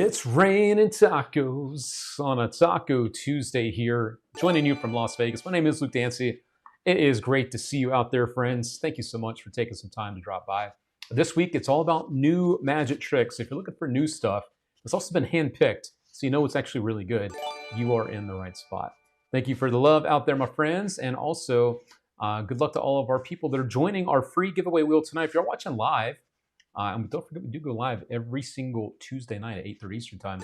It's raining tacos on a Taco Tuesday here, joining you from Las Vegas. My name is Luke Dancy. It is great to see you out there, friends. Thank you so much for taking some time to drop by. This week, it's all about new magic tricks. If you're looking for new stuff, it's also been handpicked, so you know it's actually really good. You are in the right spot. Thank you for the love out there, my friends, and also good luck to all of our people that are joining our free giveaway wheel tonight. If you're watching live, and don't forget, we do go live every single Tuesday night at 8:30 Eastern Time.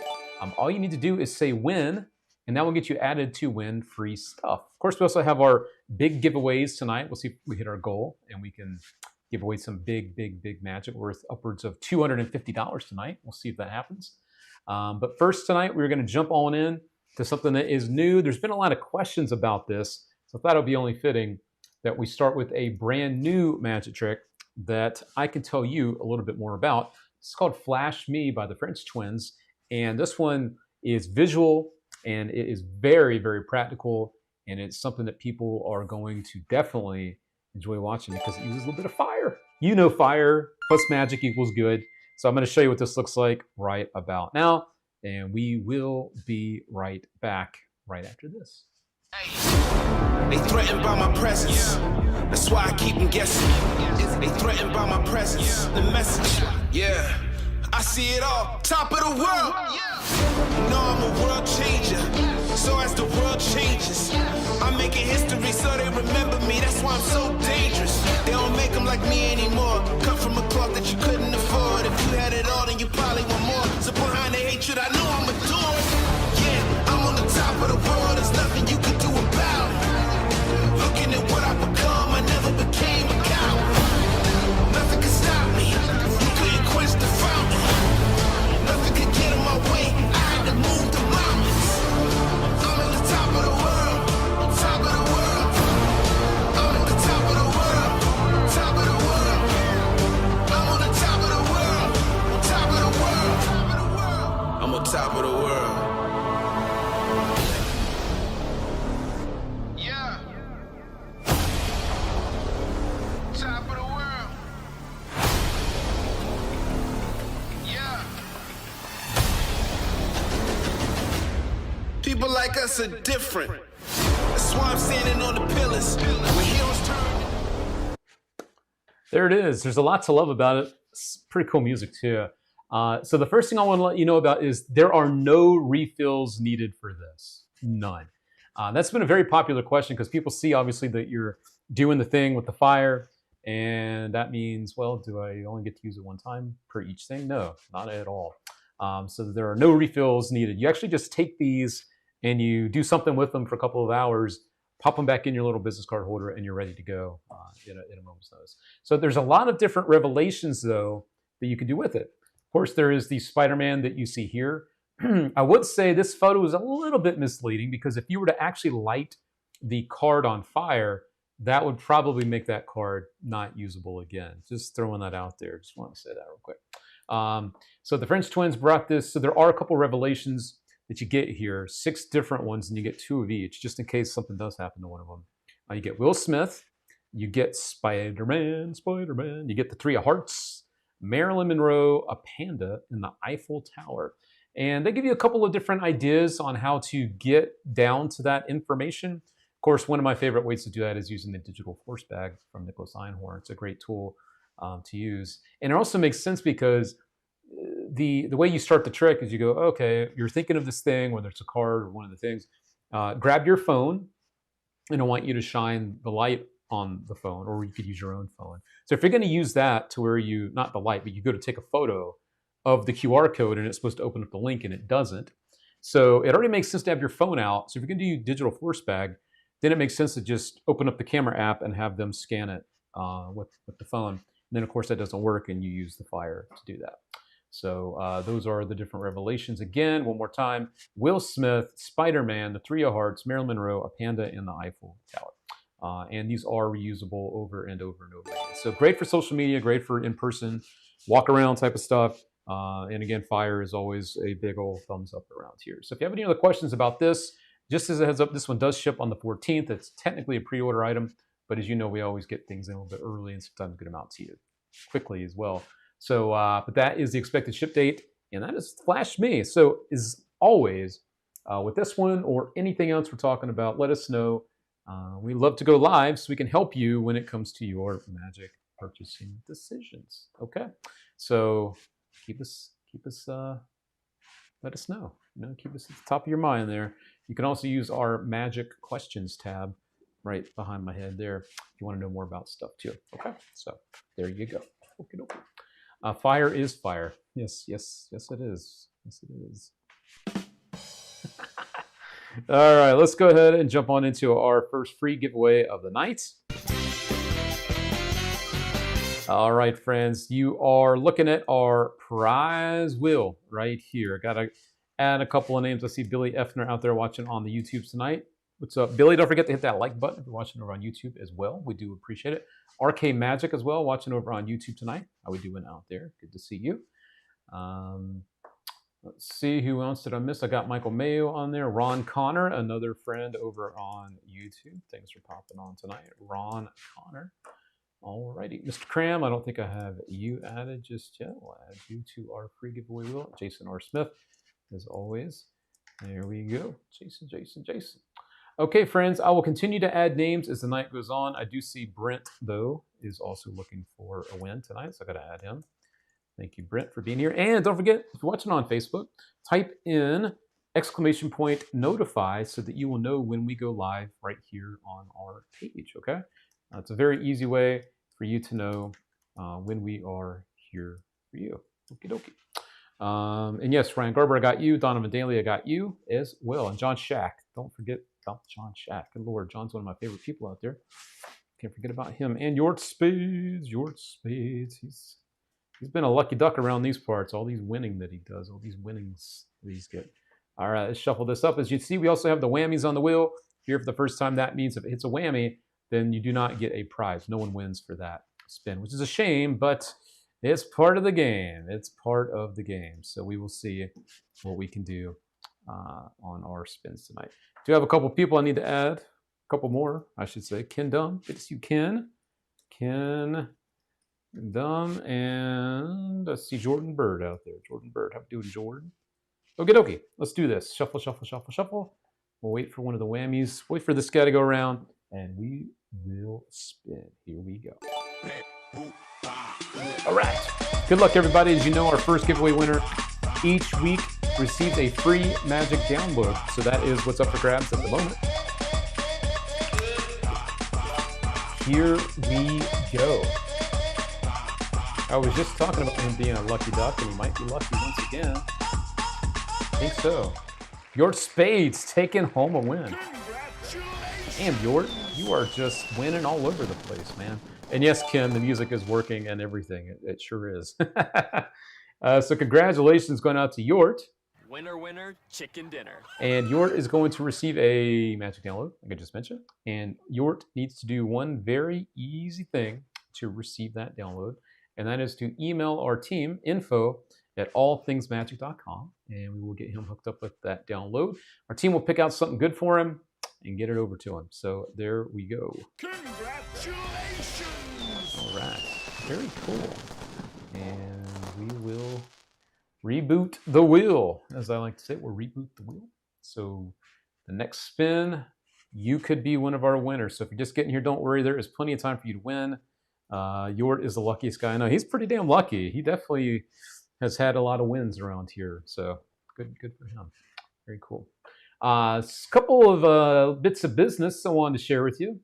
All you need to do is say win, and that will get you added to win free stuff. Of course, we also have our big giveaways tonight. We'll see if we hit our goal, and we can give away some big magic worth upwards of $250 tonight. We'll see if that happens. But first tonight, we're going to jump on in to something that is new. There's been a lot of questions about this, so I thought it would be only fitting that we start with a brand new magic trick that I can tell you a little bit more about. It's called Flash Me by the French twins. And this one is visual and it is very practical. And it's something that people are going to definitely enjoy watching because it uses a little bit of fire. You know, fire plus magic equals good. So I'm going to show you what this looks like right about now. And we will be right back right after this. They threatened by my presence. That's why I keep them guessing. They threatened by my presence. The message, yeah. I see it all. Top of the world. You know I'm a world changer. So as the world changes, I'm making history so they remember me. That's why I'm so dangerous. They don't make them like me anymore. Cut from a cloth that you couldn't afford. If you had it all, then you probably want more. So behind the hatred, I know I'm adored. Yeah, I'm on the top of the world. There's nothing you can do about it. Looking at what I've become, I never became a coward. Nothing can stop me. You couldn't quench the fountain. Nothing could get in my way. I had to move the mountains. I'm at the top of the world. Top of the world. I'm at the top of the world. Top of the world. I'm on the top of the world. Top of the world. I'm on top of the world. People like us are different. That's why I'm standing on the pillars. When heroes turn. There it is. There's a lot to love about it. It's pretty cool music too. So the first thing I want to let you know about is there are no refills needed for this. None. That's been a very popular question because people see obviously that you're doing the thing with the fire, and that means, well, do I only get to use it one time per each thing? No, not at all. So there are no refills needed. You actually just take these and you do something with them for a couple of hours, pop them back in your little business card holder, and you're ready to go in a moment's notice. So there's a lot of different revelations, though, that you can do with it. Of course, there is the Spider-Man that you see here. I would say this photo is a little bit misleading because if you were to actually light the card on fire, that would probably make that card not usable again. Just throwing that out there. Just want to say that real quick. So the French twins brought this. So there are a couple revelations that you get here, 6 different ones, and you get 2 of each, just in case something does happen to one of them. You get Will Smith, you get Spider-Man, you get the 3 of Hearts, Marilyn Monroe, a panda, and the Eiffel Tower. And they give you a couple of different ideas on how to get down to that information. Of course, one of my favorite ways to do that is using the digital force bag from Nicholas Einhorn. It's a great tool to use. And it also makes sense because the way you start the trick is you go, okay, you're thinking of this thing, whether it's a card or one of the things, grab your phone, and I want you to shine the light on the phone, or you could use your own phone. So if you're going to use that to where you, not the light, but you go to take a photo of the QR code and it's supposed to open up the link and it doesn't. So it already makes sense to have your phone out. So if you're going to do digital force bag, then it makes sense to just open up the camera app and have them scan it with the phone. And then, of course, that doesn't work, and you use the fire to do that. So those are the different revelations. Again, one more time, Will Smith, Spider-Man, the 3 of Hearts, Marilyn Monroe, a panda, and the Eiffel Tower. And these are reusable over and over and over again. So great for social media, great for in-person, walk around type of stuff. And again, fire is always a big old thumbs up around here. So if you have any other questions about this, just as a heads up, this one does ship on the 14th. It's technically a pre-order item, but as you know, we always get things in a little bit early and sometimes get them out to you quickly as well. So, but that is the expected ship date. and that has flashed me. So as always, with this one or anything else we're talking about, let us know. We love to go live so we can help you when it comes to your magic purchasing decisions. Okay, so keep us let us know. Keep us at the top of your mind there. You can also use our magic questions tab right behind my head there if you want to know more about stuff too. Okay, so there you go. Okay. Fire is fire. Yes, it is. Yes, it is. All right, let's go ahead and jump on into our first free giveaway of the night. All right, friends, you are looking at our prize wheel right here. Got to add a couple of names. I see Billy Effner out there watching on the YouTube tonight. What's up, Billy? Don't forget to hit that like button if you're watching over on YouTube as well. We do appreciate it. RK Magic as well, watching over on YouTube tonight. How we doing out there? Good to see you. Let's see, who else did I miss? I got Michael Mayo on there. Ron Connor, another friend over on YouTube. Thanks for popping on tonight, Ron Connor. Alrighty, Mr. Cram, I don't think I have you added just yet. We'll add you to our free giveaway wheel. Jason R. Smith, as always. There we go. Jason. Okay, friends, I will continue to add names as the night goes on. I do see Brent, though, is also looking for a win tonight, so I got to add him. Thank you, Brent, for being here. And don't forget, if you're watching on Facebook, type in !notify so that you will know when we go live right here on our page, okay? It's a very easy way for you to know when we are here for you. Okie dokie. And yes, Ryan Garber, I got you. Donovan Daly, I got you as well. And John Shack. Don't forget about John Shack. Good Lord, John's one of my favorite people out there. Can't forget about him. And Yort Spades. He's been a lucky duck around these parts. All these winning that he does. All these winnings that he's get. All right, let's shuffle this up. As you see, we also have the whammies on the wheel. Here for the first time, that means if it hits a whammy, then you do not get a prize. No one wins for that spin, which is a shame, but it's part of the game. It's part of the game. So we will see what we can do on our spins tonight. Do have a couple people I need to add. A couple more, I should say. Ken Dumb. Good to see you, Ken. Ken Dumb. And I see Jordan Bird out there. Jordan Bird. How you doing, Jordan? Okie dokie. Let's do this. Shuffle, shuffle, shuffle, shuffle. We'll wait for one of the whammies. Wait for this guy to go around. And we will spin. Here we go. All right. Good luck, everybody. As you know, our first giveaway winner each week receives a free magic download. So that is what's up for grabs at the moment. Here we go. I was just talking about him being a lucky duck, and he might be lucky once again. I think so. Your Spades taking home a win. Damn, Yort, you are just winning all over the place, man. And yes, Ken, the music is working and everything. It sure is. So congratulations going out to Yort. Winner, winner, chicken dinner. And Yort is going to receive a magic download, like I just mentioned. And Yort needs to do one very easy thing to receive that download. And that is to email our team, info@allthingsmagic.com. And we will get him hooked up with that download. Our team will pick out something good for him and get it over to him. So there we go. Congratulations! All right, very cool. And we will reboot the wheel, as I like to say. We'll reboot the wheel. So the next spin, you could be one of our winners. So if you're just getting here, don't worry. There is plenty of time for you to win. Yort is the luckiest guy I know. He's pretty damn lucky. He definitely has had a lot of wins around here. So good for him. Very cool. A couple of bits of business I wanted to share with you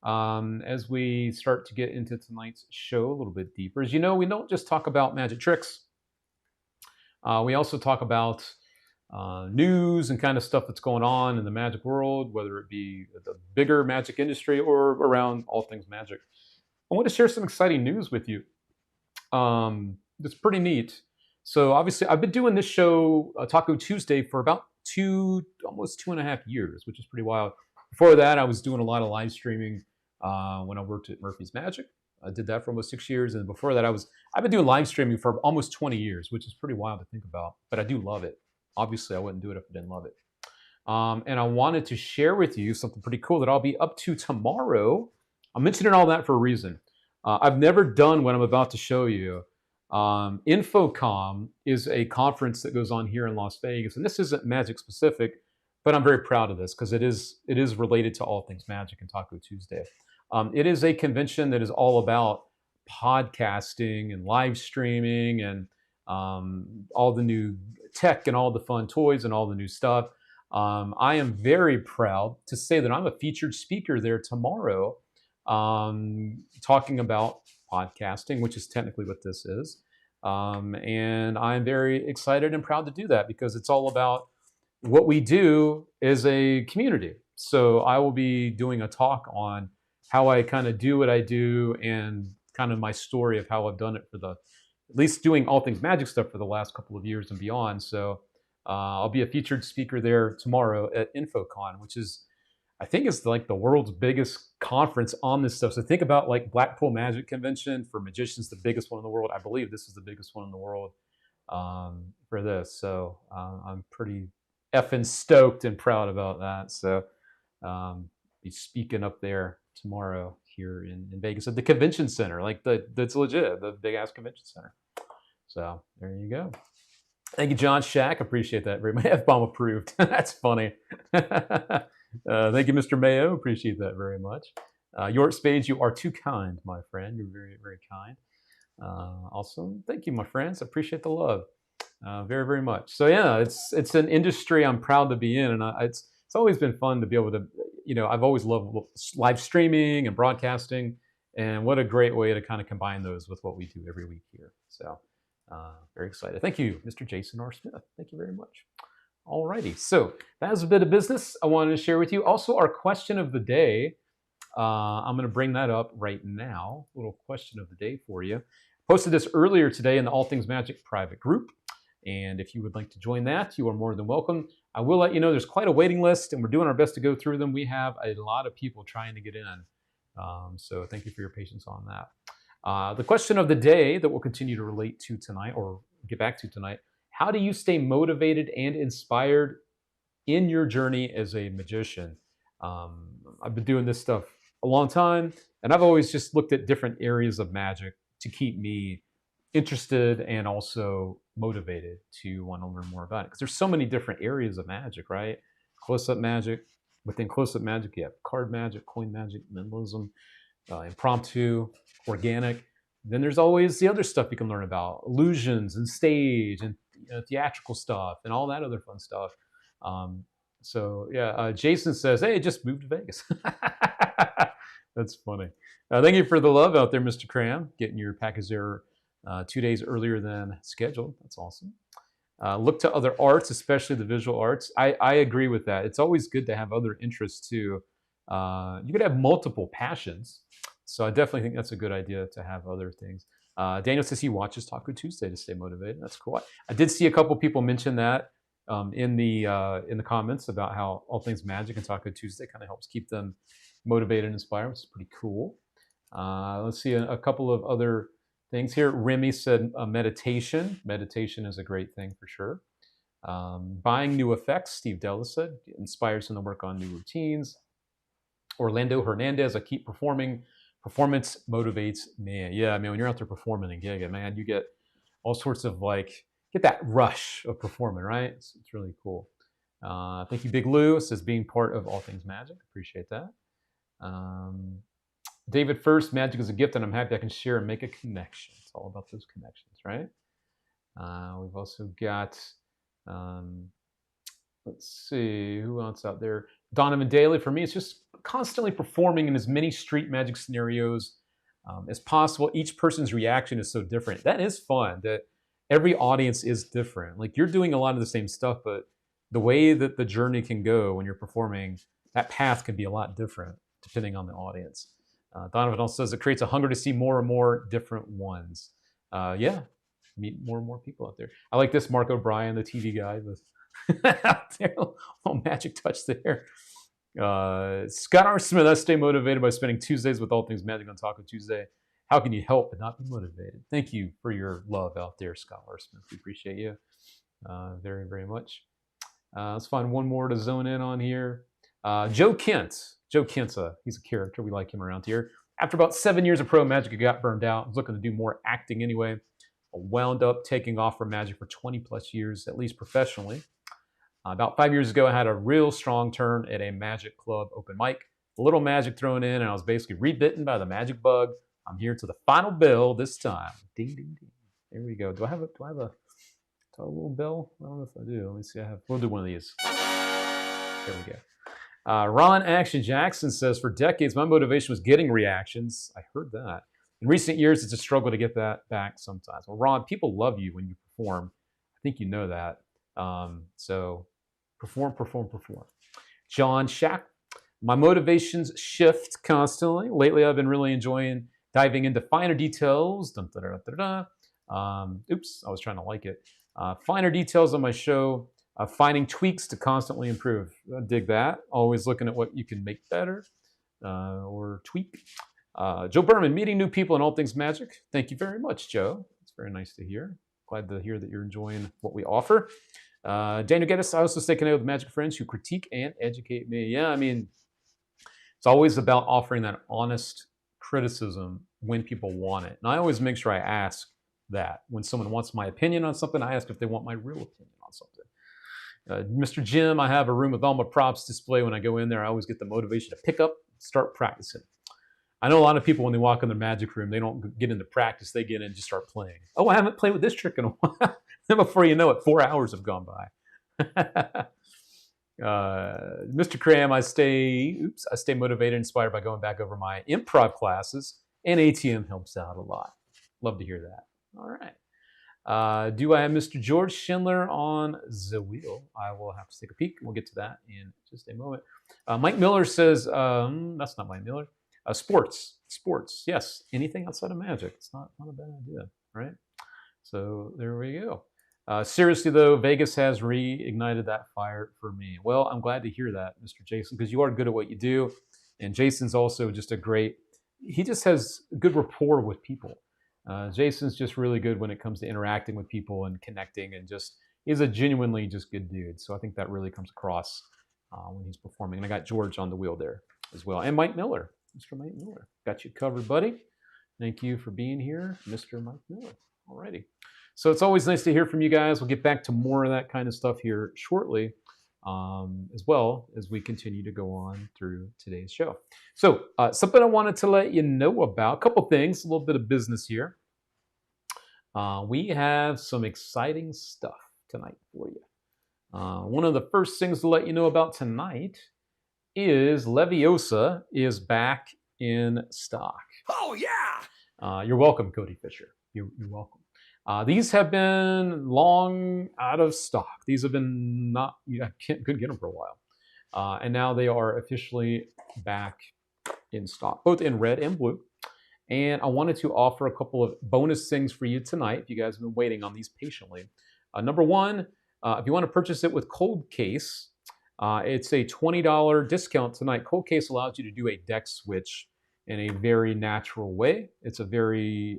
as we start to get into tonight's show a little bit deeper. As you know, we don't just talk about magic tricks. We also talk about news and kind of stuff that's going on in the magic world, whether it be the bigger magic industry or around all things magic. I want to share some exciting news with you. That's pretty neat. So obviously, I've been doing this show, Taco Tuesday, for about almost 2.5 years, which is pretty wild. Before that, I was doing a lot of live streaming when I worked at Murphy's Magic. I did that for almost 6 years, and before that, I've been doing live streaming for almost 20 years, which is pretty wild to think about. But I do love it. Obviously, I wouldn't do it if I didn't love it. And I wanted to share with you something pretty cool that I'll be up to tomorrow. I'm mentioning all that for a reason. I've never done what I'm about to show you InfoComm is a conference that goes on here in Las Vegas, and this isn't Magic specific, but I'm very proud of this because it is related to all things Magic and Taco Tuesday. It is a convention that is all about podcasting and live streaming and all the new tech and all the fun toys and all the new stuff. I am very proud to say that I'm a featured speaker there tomorrow, talking about podcasting, which is technically what this is. And I'm very excited and proud to do that because it's all about what we do as a community. So I will be doing a talk on how I kind of do what I do and kind of my story of how I've done it for at least doing all things Magic stuff for the last couple of years and beyond. So I'll be a featured speaker there tomorrow at InfoCon, which is, I think, is like the world's biggest conference on this stuff. So think about like Blackpool Magic Convention for magicians, the biggest one in the world. I believe this is the biggest one in the world for this. So I'm pretty effing stoked and proud about that. So be speaking up there tomorrow here in Vegas at the convention center. Like that's legit, the big ass convention center. So there you go. Thank you, John Shack. Appreciate that very much. F-bomb approved. That's funny. Thank you, Mr. Mayo. Appreciate that very much. York Spades, you are too kind, my friend. You're very, very kind. Awesome. Thank you, my friends. Appreciate the love very, very much. So yeah, it's an industry I'm proud to be in, and it's always been fun to be able to, I've always loved live streaming and broadcasting, and what a great way to kind of combine those with what we do every week here. So very excited. Thank you, Mr. Jason R. Smith. Thank you very much. Alrighty, so that was a bit of business I wanted to share with you. Also, our question of the day, I'm going to bring that up right now. A little question of the day for you. Posted this earlier today in the All Things Magic private group, and if you would like to join that, you are more than welcome. I will let you know there's quite a waiting list, and we're doing our best to go through them. We have a lot of people trying to get in, so thank you for your patience on that. The question of the day that we'll continue to relate to tonight, or get back to tonight: how do you stay motivated and inspired in your journey as a magician? I've been doing this stuff a long time, and I've always just looked at different areas of magic to keep me interested and also motivated to want to learn more about it. Because there's so many different areas of magic, right? Close-up magic. Within close-up magic, you have card magic, coin magic, minimalism, impromptu, organic. Then there's always the other stuff you can learn about: illusions and stage and theatrical stuff and all that other fun stuff. So yeah, Jason says, hey, just moved to Vegas. That's funny. Thank you for the love out there, Mr. Cram, getting your package there 2 days earlier than scheduled. That's awesome. Look to other arts, especially the visual arts. I agree with that. It's always good to have other interests too. You could have multiple passions. So I definitely think that's a good idea to have other things. Daniel says he watches Taco Tuesday to stay motivated. That's cool. I did see a couple people mention that in the comments about how All Things Magic and Taco Tuesday kind of helps keep them motivated and inspired, which is pretty cool. Let's see a couple of other things here. Remy said meditation. Meditation is a great thing for sure. Buying new effects, Steve Della said, inspires him to work on new routines. Orlando Hernandez, I keep performing. Performance motivates me. Yeah, I mean, when you're out there performing and gigging, man, you get all sorts of get that rush of performing, right? It's really cool. Thank you, Big Lou. It says being part of All Things Magic. Appreciate that. David First, magic is a gift, and I'm happy I can share and make a connection. It's all about those connections, right? We've also got, let's see, who else out there? Donovan Daly. For me, it's just constantly performing in as many street magic scenarios as possible. Each person's reaction is so different. That is fun, that every audience is different. Like, you're doing a lot of the same stuff, but the way that the journey can go when you're performing, that path can be a lot different depending on the audience. Donovan also says it creates a hunger to see more and more different ones. Yeah, meet more and more people out there. I like this, Mark O'Brien, the TV guy, with out there, little magic touch there. Scott R. Smith, I stay motivated by spending Tuesdays with All Things Magic on Taco Tuesday. How can you help but not be motivated? Thank you for your love out there, Scott R. Smith. We appreciate you very, very much. Let's find one more to zone in on here. Joe Kent. Joe Kent's he's a character. We like him around here. After about 7 years of pro magic, he got burned out. Was looking to do more acting anyway. wound up taking off from Magic for 20 plus years, at least professionally. About 5 years ago, I had a real strong turn at a Magic Club open mic. A little magic thrown in, and I was basically rebitten by the magic bug. I'm here to the final bell this time. Ding, ding, ding. There we go. Do I have a little bell? I don't know if I do. Let me see. We'll do one of these. There we go. Ron Action Jackson says, for decades, my motivation was getting reactions. I heard that. In recent years, it's a struggle to get that back sometimes. Well, Ron, people love you when you perform. I think you know that. So perform. John Shack, my motivations shift constantly. Lately, I've been really enjoying diving into finer details. Oops, I was trying to like it. Finer details on my show. Finding tweaks to constantly improve. I dig that. Always looking at what you can make better or tweak. Joe Berman, meeting new people and all things magic. Thank you very much, Joe. It's very nice to hear. Glad to hear that you're enjoying what we offer. Daniel Geddes, I also stay connected with magic friends who critique and educate me. Yeah, I mean, it's always about offering that honest criticism when people want it. And I always make sure I ask that. When someone wants my opinion on something, I ask if they want my real opinion on something. Mr. Jim, I have a room with all my props display. When I go in there, I always get the motivation to pick up, start practicing. I know a lot of people, when they walk in their magic room, they don't get into practice. They get in and just start playing. Oh, I haven't played with this trick in a while. Then before you know it, 4 hours have gone by. Mr. Cram, I stay motivated, inspired by going back over my improv classes, and ATM helps out a lot. Love to hear that. All right. Do I have Mr. George Schindler on the wheel? I will have to take a peek. We'll get to that in just a moment. Mike Miller says, that's not Mike Miller. Sports. Yes, anything outside of magic. It's not a bad idea, right? So there we go. Seriously, though, Vegas has reignited that fire for me. Well, I'm glad to hear that, Mr. Jason, because you are good at what you do. And Jason's also just he just has good rapport with people. Jason's just really good when it comes to interacting with people and connecting, and just is a genuinely just good dude. So I think that really comes across when he's performing. And I got George on the wheel there as well. And Mike Miller, Mr. Mike Miller. Got you covered, buddy. Thank you for being here, Mr. Mike Miller. Alrighty. So it's always nice to hear from you guys. We'll get back to more of that kind of stuff here shortly, as well as we continue to go on through today's show. So something I wanted to let you know about, a couple things, a little bit of business here. We have some exciting stuff tonight for you. One of the first things to let you know about tonight is Leviosa is back in stock. Oh, yeah! You're welcome, Cody Fisher. You're welcome. These have been long out of stock. These have been couldn't get them for a while. And now they are officially back in stock, both in red and blue. And I wanted to offer a couple of bonus things for you tonight, if you guys have been waiting on these patiently. Number one, if you want to purchase it with Cold Case, it's a $20 discount tonight. Cold Case allows you to do a deck switch in a very natural way. It's a very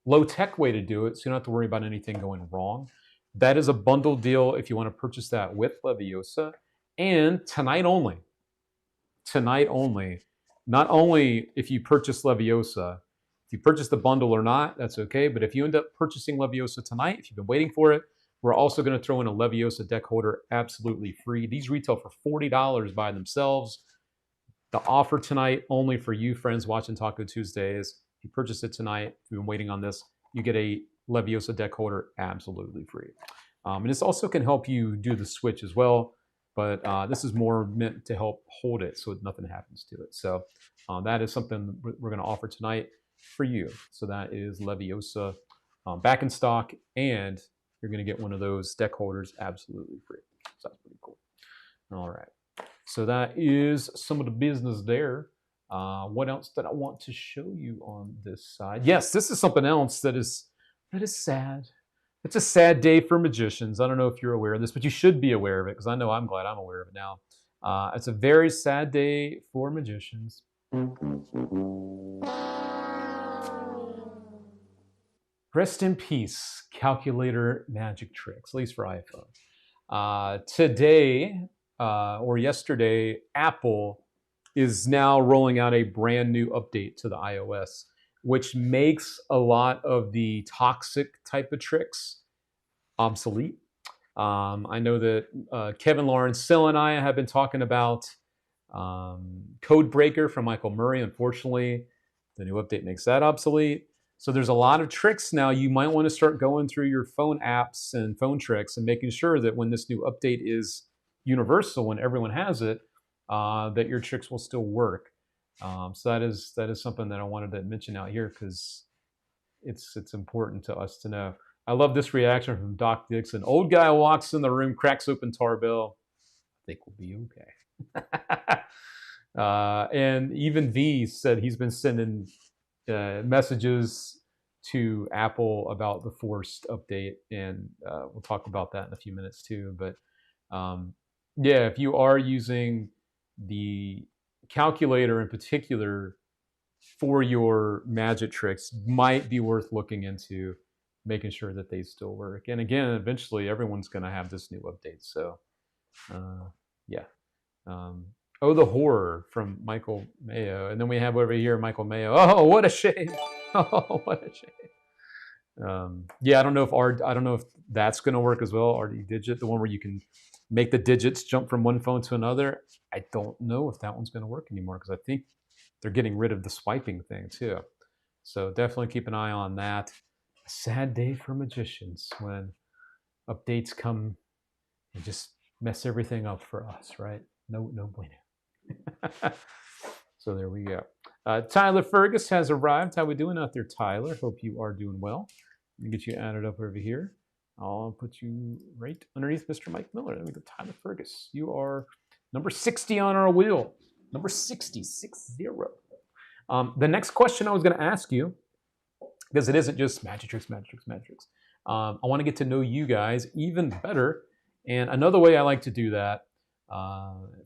low-tech way to do it, so you don't have to worry about anything going wrong. That is a bundle deal if you want to purchase that with Leviosa. And tonight only, not only if you purchase Leviosa, if you purchase the bundle or not, that's okay. But if you end up purchasing Leviosa tonight, if you've been waiting for it, we're also going to throw in a Leviosa deck holder absolutely free. These retail for $40 by themselves. The offer tonight only for you friends watching Taco Tuesdays. If you purchase it tonight, if you've been waiting on this, you get a Leviosa deck holder absolutely free. And this also can help you do the switch as well. But this is more meant to help hold it so nothing happens to it. So that is something we're going to offer tonight for you. So that is Leviosa back in stock, and you're going to get one of those deck holders absolutely free. So that's pretty cool. All right. So that is some of the business there. What else did I want to show you on this side? Yes, this is something else that is sad. It's a sad day for magicians. I don't know if you're aware of this, but you should be aware of it, because I know I'm glad I'm aware of it now. It's a very sad day for magicians. Rest in peace, calculator magic tricks, at least for iPhone. Today, or yesterday, Apple is now rolling out a brand new update to the iOS. which makes a lot of the toxic type of tricks obsolete. I know that Kevin Lawrence Sill and I have been talking about Code Breaker from Michael Murray. Unfortunately, the new update makes that obsolete. So there's a lot of tricks now. You might want to start going through your phone apps and phone tricks and making sure that when this new update is universal and everyone has it, that your tricks will still work. So that is something that I wanted to mention out here because it's important to us to know. I love this reaction from Doc Dixon. Old guy walks in the room, cracks open Tarbell. I think we'll be okay. And even V said he's been sending messages to Apple about the forced update, and we'll talk about that in a few minutes too. But yeah, if you are using the calculator in particular for your magic tricks, might be worth looking into making sure that they still work. And again, eventually everyone's going to have this new update. So yeah. Oh, the horror from Michael Mayo. And then we have over here Michael Mayo. Oh, what a shame. Oh, what a shame. Yeah, I don't know if that's going to work as well. RD Digit, the one where you can make the digits jump from one phone to another. I don't know if that one's going to work anymore because I think they're getting rid of the swiping thing too. So definitely keep an eye on that. A sad day for magicians when updates come and just mess everything up for us, right? No bueno. So there we go. Tyler Fergus has arrived. How we doing out there, Tyler? Hope you are doing well. Let me get you added up over here. I'll put you right underneath Mr. Mike Miller. Let me go, Tyler Fergus. You are number 60 on our wheel. Number 60, 60. The next question I was going to ask you, because it isn't just magic tricks. I want to get to know you guys even better. And another way I like to do that,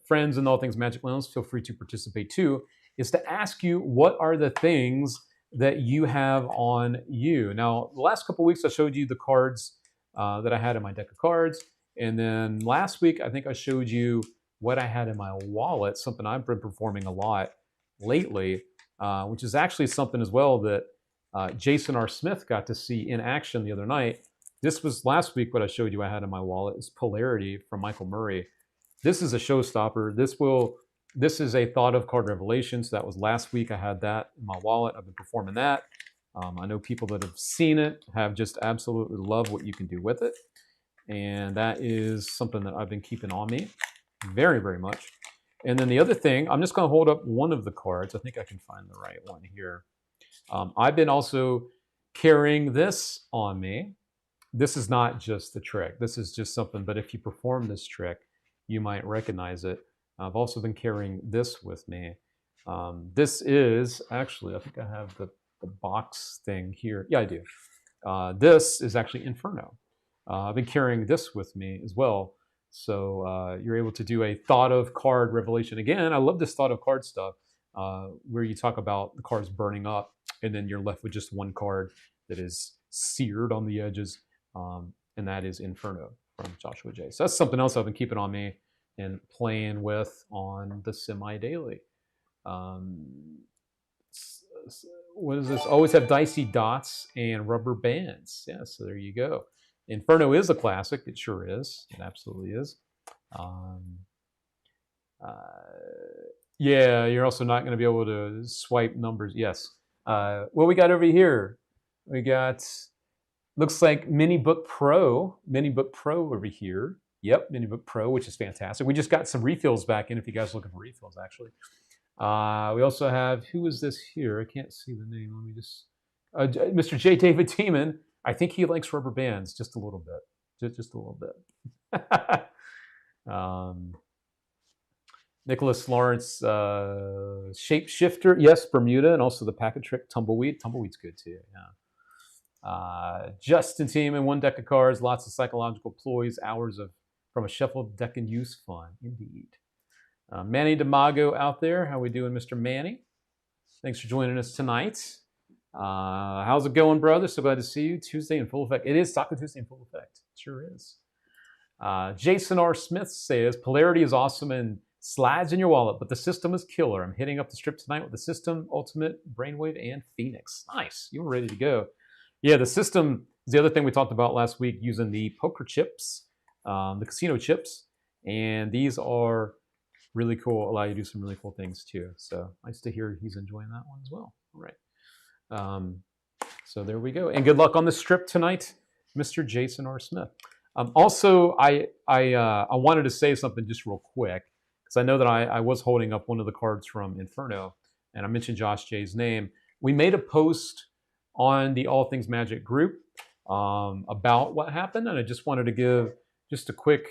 friends and all things Magic Lounge, feel free to participate too, is to ask you what are the things that you have on you. Now, the last couple of weeks I showed you the cards that I had in my deck of cards. And then last week, I think I showed you what I had in my wallet, something I've been performing a lot lately, which is actually something as well that Jason R. Smith got to see in action the other night. This was last week what I showed you I had in my wallet is Polarity from Michael Murray. This is a showstopper. This is a Thought of Card Revelation. So that was last week. I had that in my wallet. I've been performing that. I know people that have seen it have just absolutely loved what you can do with it. And that is something that I've been keeping on me very, very much. And then the other thing, I'm just going to hold up one of the cards. I think I can find the right one here. I've been also carrying this on me. This is not just the trick. This is just something, but if you perform this trick, you might recognize it. I've also been carrying this with me. This is actually, I think I have the box thing here. Yeah, I do. This is actually Inferno. I've been carrying this with me as well. So you're able to do a Thought of Card Revelation. Again, I love this Thought of Card stuff where you talk about the cards burning up and then you're left with just one card that is seared on the edges. And that is Inferno from Joshua J. So that's something else I've been keeping on me and playing with on the semi-daily. What is this? Always have dicey dots and rubber bands. Yeah, so there you go. Inferno is a classic. It sure is. It absolutely is. Yeah, you're also not going to be able to swipe numbers. Yes. What we got over here? We got, looks like Minibook Pro. Minibook Pro over here. Yep, Minibook Pro, which is fantastic. We just got some refills back in if you guys are looking for refills, actually. We also have, who is this here? I can't see the name. Let me just, Mr. J. David Tiemann. I think he likes rubber bands just a little bit. Just a little bit. Nicholas Lawrence, Shapeshifter. Yes, Bermuda, and also the Packet Trick Tumbleweed. Tumbleweed's good too, yeah. Justin Tiemann, one deck of cards, lots of psychological ploys, hours of from a shuffled deck and use fun, indeed. Manny DeMago out there. How we doing, Mr. Manny? Thanks for joining us tonight. How's it going, brother? So glad to see you. Tuesday in full effect. It is Taco Tuesday in full effect. It sure is. Jason R. Smith says, Polarity is awesome and Slides in your wallet, but the system is killer. I'm hitting up the strip tonight with the system, Ultimate, Brainwave, and Phoenix. Nice. You were ready to go. Yeah, the system is the other thing we talked about last week, using the poker chips, the casino chips. And these are really cool, allow you to do some really cool things too. So nice to hear he's enjoying that one as well. All right. So there we go. And good luck on the strip tonight, Mr. Jason R. Smith. Also, I wanted to say something just real quick, because I know that I was holding up one of the cards from Inferno, and I mentioned Josh J's name. We made a post on the All Things Magic group about what happened, and I just wanted to give just a quick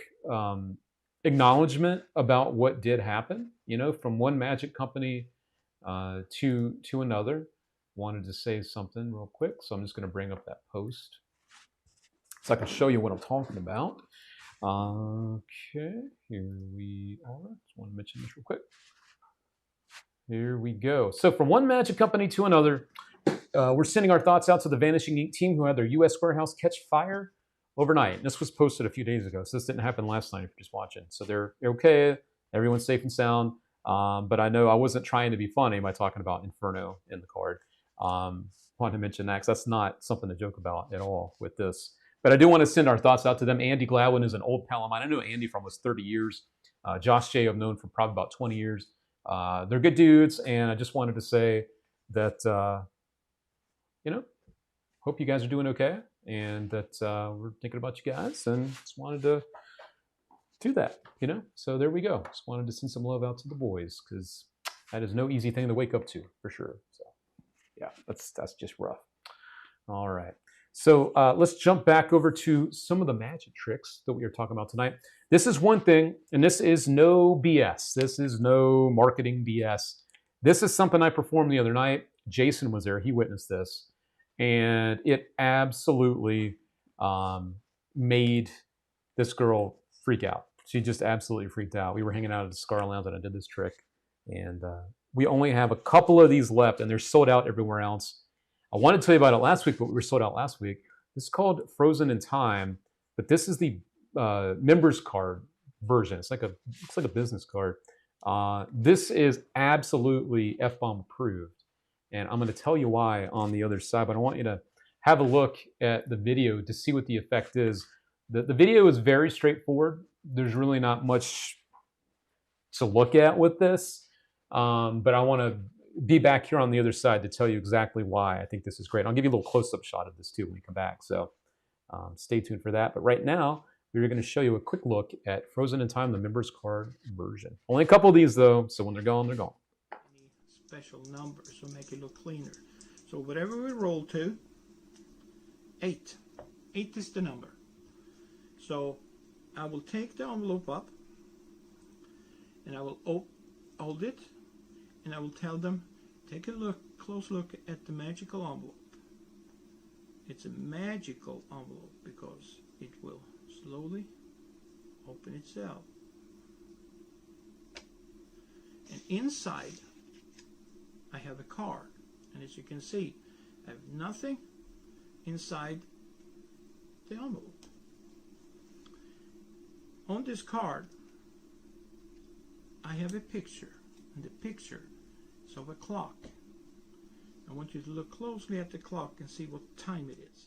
acknowledgement about what did happen. You know, from one magic company to another. Wanted to say something real quick, so I'm just going to bring up that post so I can show you what I'm talking about. Okay, here we are. Just want to mention this real quick. Here we go. So from one magic company to another, we're sending our thoughts out to the Vanishing Ink team who had their U.S. warehouse catch fire overnight. This was posted a few days ago, so this didn't happen last night if you're just watching. So they're okay. Everyone's safe and sound. But I know I wasn't trying to be funny by talking about Inferno in the card. Wanted to mention that because that's not something to joke about at all with this. But I do want to send our thoughts out to them. Andy Gladwin is an old pal of mine. I know Andy for almost 30 years. Josh J I've known for probably about 20 years. They're good dudes, and I just wanted to say that, you know, hope you guys are doing okay, and that we're thinking about you guys, and just wanted to do that, you know? So there we go. Just wanted to send some love out to the boys, because that is no easy thing to wake up to, for sure. So yeah, that's just rough. All right. So let's jump back over to some of the magic tricks that we are talking about tonight. This is one thing, and this is no BS. This is no marketing BS. This is something I performed the other night. Jason was there. He witnessed this. And it absolutely made this girl freak out. She just absolutely freaked out. We were hanging out at the Scar Lounge, and I did this trick. And we only have a couple of these left, and they're sold out everywhere else. I wanted to tell you about it last week, but we were sold out last week. This is called Frozen in Time, but this is the members card version. It's like a business card. This is absolutely F-bomb approved, and I'm going to tell you why on the other side. But I want you to have a look at the video to see what the effect is. The video is very straightforward. There's really not much to look at with this, but I want to be back here on the other side to tell you exactly why I think this is great. I'll give you a little close-up shot of this too when we come back, so stay tuned for that. But right now, we're going to show you a quick look at Frozen in Time, the members card version. Only a couple of these though, so when they're gone, they're gone. Special numbers to make it look cleaner. So whatever we roll to, 8. 8 is the number. So I will take the envelope up, and I will hold it, and I will tell them, take a close look at the magical envelope. It's a magical envelope because it will slowly open itself. And inside, I have a card. And as you can see, I have nothing inside the envelope. On this card, I have a picture. And the picture is of a clock. I want you to look closely at the clock and see what time it is.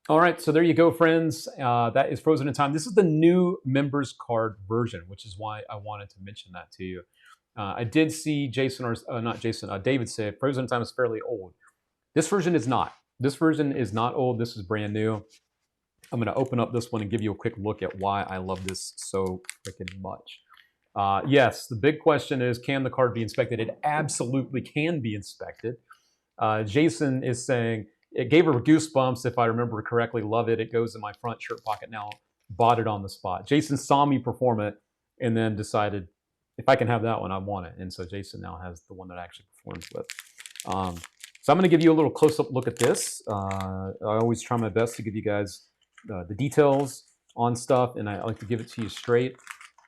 All right, so there you go, friends. That is Frozen in Time. This is the new members card version, which is why I wanted to mention that to you. I did see David say Frozen in Time is fairly old. This version is not. This version is not old. This is brand new. I'm going to open up this one and give you a quick look at why I love this so freaking much. Yes, the big question is, can the card be inspected? It absolutely can be inspected. Jason is saying, it gave her goosebumps, if I remember correctly. Love it. It goes in my front shirt pocket now. Bought it on the spot. Jason saw me perform it and then decided, if I can have that one, I want it. And so Jason now has the one that I actually performs with. So I'm going to give you a little close-up look at this. I always try my best to give you guys the details on stuff, and I like to give it to you straight.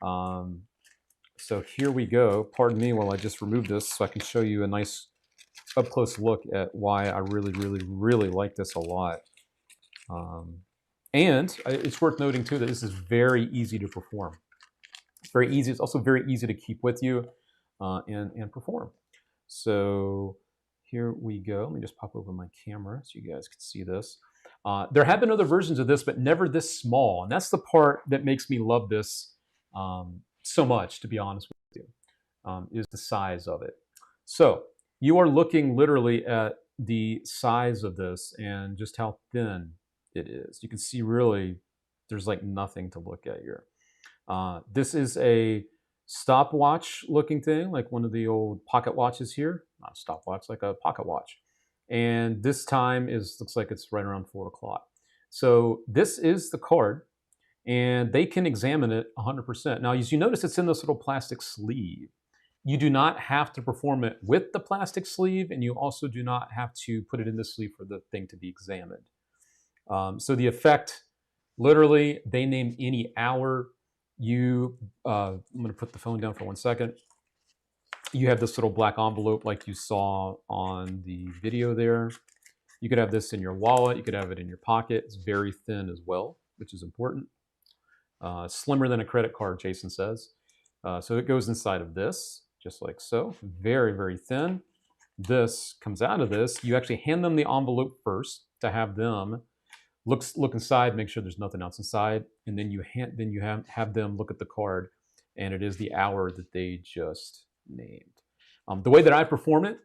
So here we go. Pardon me while I just remove this so I can show you a nice up-close look at why I really, really, really like this a lot. And it's worth noting too that this is very easy to perform. It's very easy. It's also very easy to keep with you and perform. So here we go. Let me just pop open my camera so you guys can see this. There have been other versions of this, but never this small. And that's the part that makes me love this so much, to be honest with you, is the size of it. So you are looking literally at the size of this and just how thin it is. You can see really there's like nothing to look at here. This is a stopwatch looking thing, like one of the old pocket watches here. Not a stopwatch, like a pocket watch. And this time looks like it's right around 4 o'clock. So this is the card, and they can examine it 100%. Now, as you notice, it's in this little plastic sleeve. You do not have to perform it with the plastic sleeve, and you also do not have to put it in the sleeve for the thing to be examined. So the effect, literally, they name any hour. I'm going to put the phone down for 1 second. You have this little black envelope like you saw on the video there. You could have this in your wallet. You could have it in your pocket. It's very thin as well, which is important. Slimmer than a credit card, Jason says. So it goes inside of this, just like so. Very, very thin. This comes out of this. You actually hand them the envelope first to have them look inside, make sure there's nothing else inside, and then you have them look at the card, and it is the hour that they just named. The way that I perform it,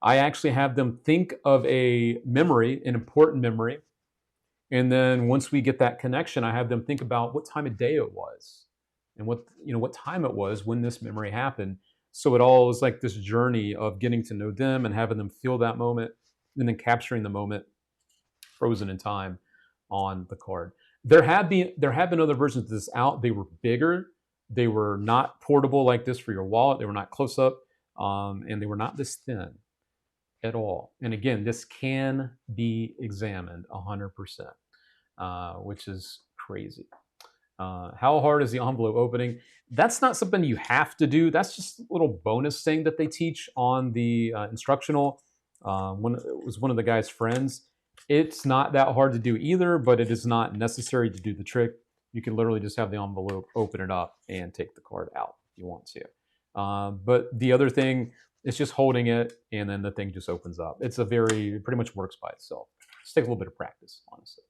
I actually have them think of a memory, an important memory, and then once we get that connection, I have them think about what time of day it was, and what time it was when this memory happened. So it all is like this journey of getting to know them and having them feel that moment, and then capturing the moment, frozen in time, on the card. There have been other versions of this out. They were bigger. They were not portable like this for your wallet. They were not close up, and they were not this thin at all. And again, this can be examined 100%, which is crazy. How hard is the envelope opening? That's not something you have to do. That's just a little bonus thing that they teach on the instructional. It was one of the guy's friends. It's not that hard to do either, but it is not necessary to do the trick. You can literally just have the envelope, open it up, and take the card out if you want to. But the other thing is just holding it, and then the thing just opens up. It pretty much works by itself. Just takes a little bit of practice, honestly.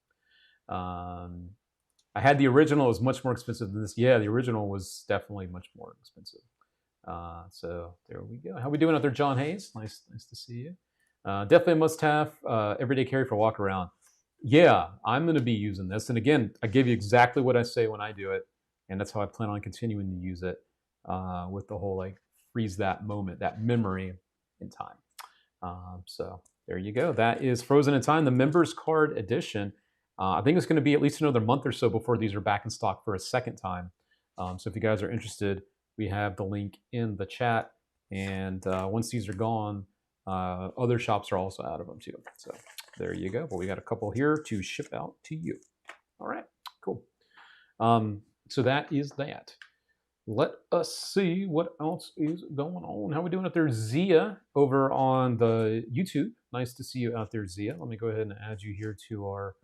I had the original. It was much more expensive than this. Yeah, the original was definitely much more expensive. So there we go. How we doing out there, John Hayes? Nice to see you. Definitely a must-have everyday carry for walk around. Yeah, I'm going to be using this. And again, I give you exactly what I say when I do it. And that's how I plan on continuing to use it with the whole like freeze that moment, that memory in time. So there you go. That is Frozen in Time, the Members Card Edition. I think it's going to be at least another month or so before these are back in stock for a second time. So if you guys are interested, we have the link in the chat. And once these are gone, other shops are also out of them too. So there you go. But we got a couple here to ship out to you. All right, cool. So that is that. Let us see what else is going on. How are we doing out there, Zia, over on the YouTube? Nice to see you out there, Zia. Let me go ahead and add you here to our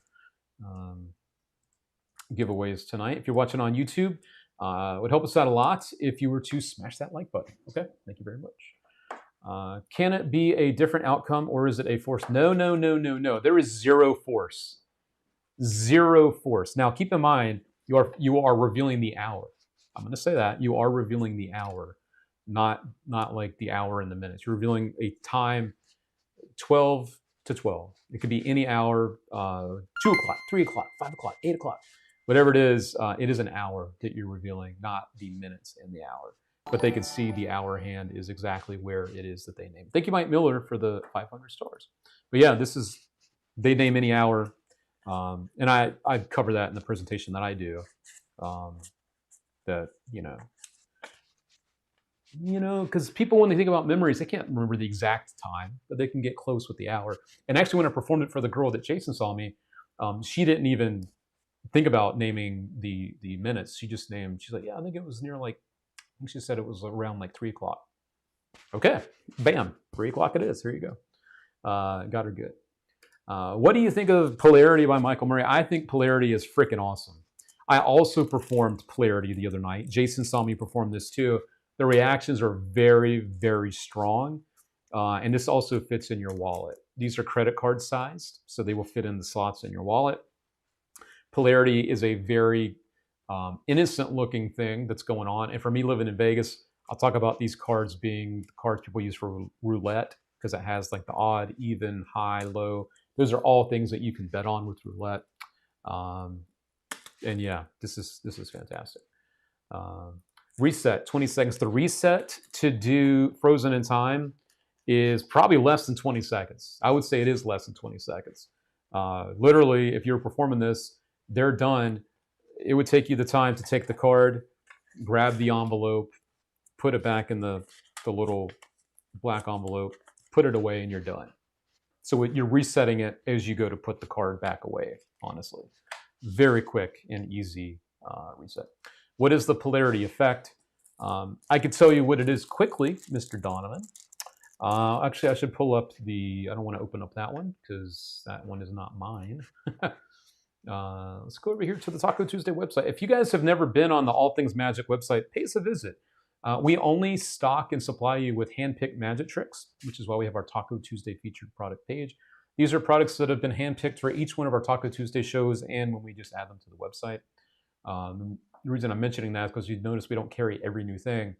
giveaways tonight. If you're watching on YouTube, it would help us out a lot if you were to smash that like button. Okay, thank you very much. Can it be a different outcome, or is it a force? No. There is zero force. Zero force. Now, keep in mind, you are revealing the hour. I'm going to say that. You are revealing the hour, not like the hour and the minutes. You're revealing a time, 12 to 12. It could be any hour, 2 o'clock, 3 o'clock, 5 o'clock, 8 o'clock. Whatever it is an hour that you're revealing, not the minutes and the hour. But they can see the hour hand is exactly where it is that they name. Thank you, Mike Miller, for the 500 stars. But yeah, they name any hour. And I cover that in the presentation that I do. That, because people, when they think about memories, they can't remember the exact time, but they can get close with the hour. And actually, when I performed it for the girl that Jason saw me, she didn't even think about naming the minutes. She just named, she's like, yeah, I think it was near like, I think she said it was around like 3 o'clock. Okay, bam, 3 o'clock it is. Here you go. Got her good. What do you think of Polarity by Michael Murray? I think Polarity is freaking awesome. I also performed Polarity the other night. Jason saw me perform this too. The reactions are very, very strong. And this also fits in your wallet. These are credit card sized, so they will fit in the slots in your wallet. Polarity is a very innocent looking thing that's going on. And for me living in Vegas, I'll talk about these cards being the cards people use for roulette, because it has like the odd, even, high, low. Those are all things that you can bet on with roulette. And yeah, this is fantastic. Reset, 20 seconds. The reset to do Frozen in Time is probably less than 20 seconds. I would say it is less than 20 seconds. Literally, if you're performing this, they're done. It would take you the time to take the card, grab the envelope, put it back in the little black envelope, put it away, and you're done. So you're resetting it as you go to put the card back away, honestly. Very quick and easy reset. What is the polarity effect? I could tell you what it is quickly, Mr. Donovan. Actually, I should pull up I don't want to open up that one because that one is not mine. Let's go over here to the Taco Tuesday website. If you guys have never been on the All Things Magic website, pay us a visit. We only stock and supply you with hand-picked magic tricks, which is why we have our Taco Tuesday featured product page. These are products that have been handpicked for each one of our Taco Tuesday shows and when we just add them to the website. The reason I'm mentioning that is because you'd notice we don't carry every new thing.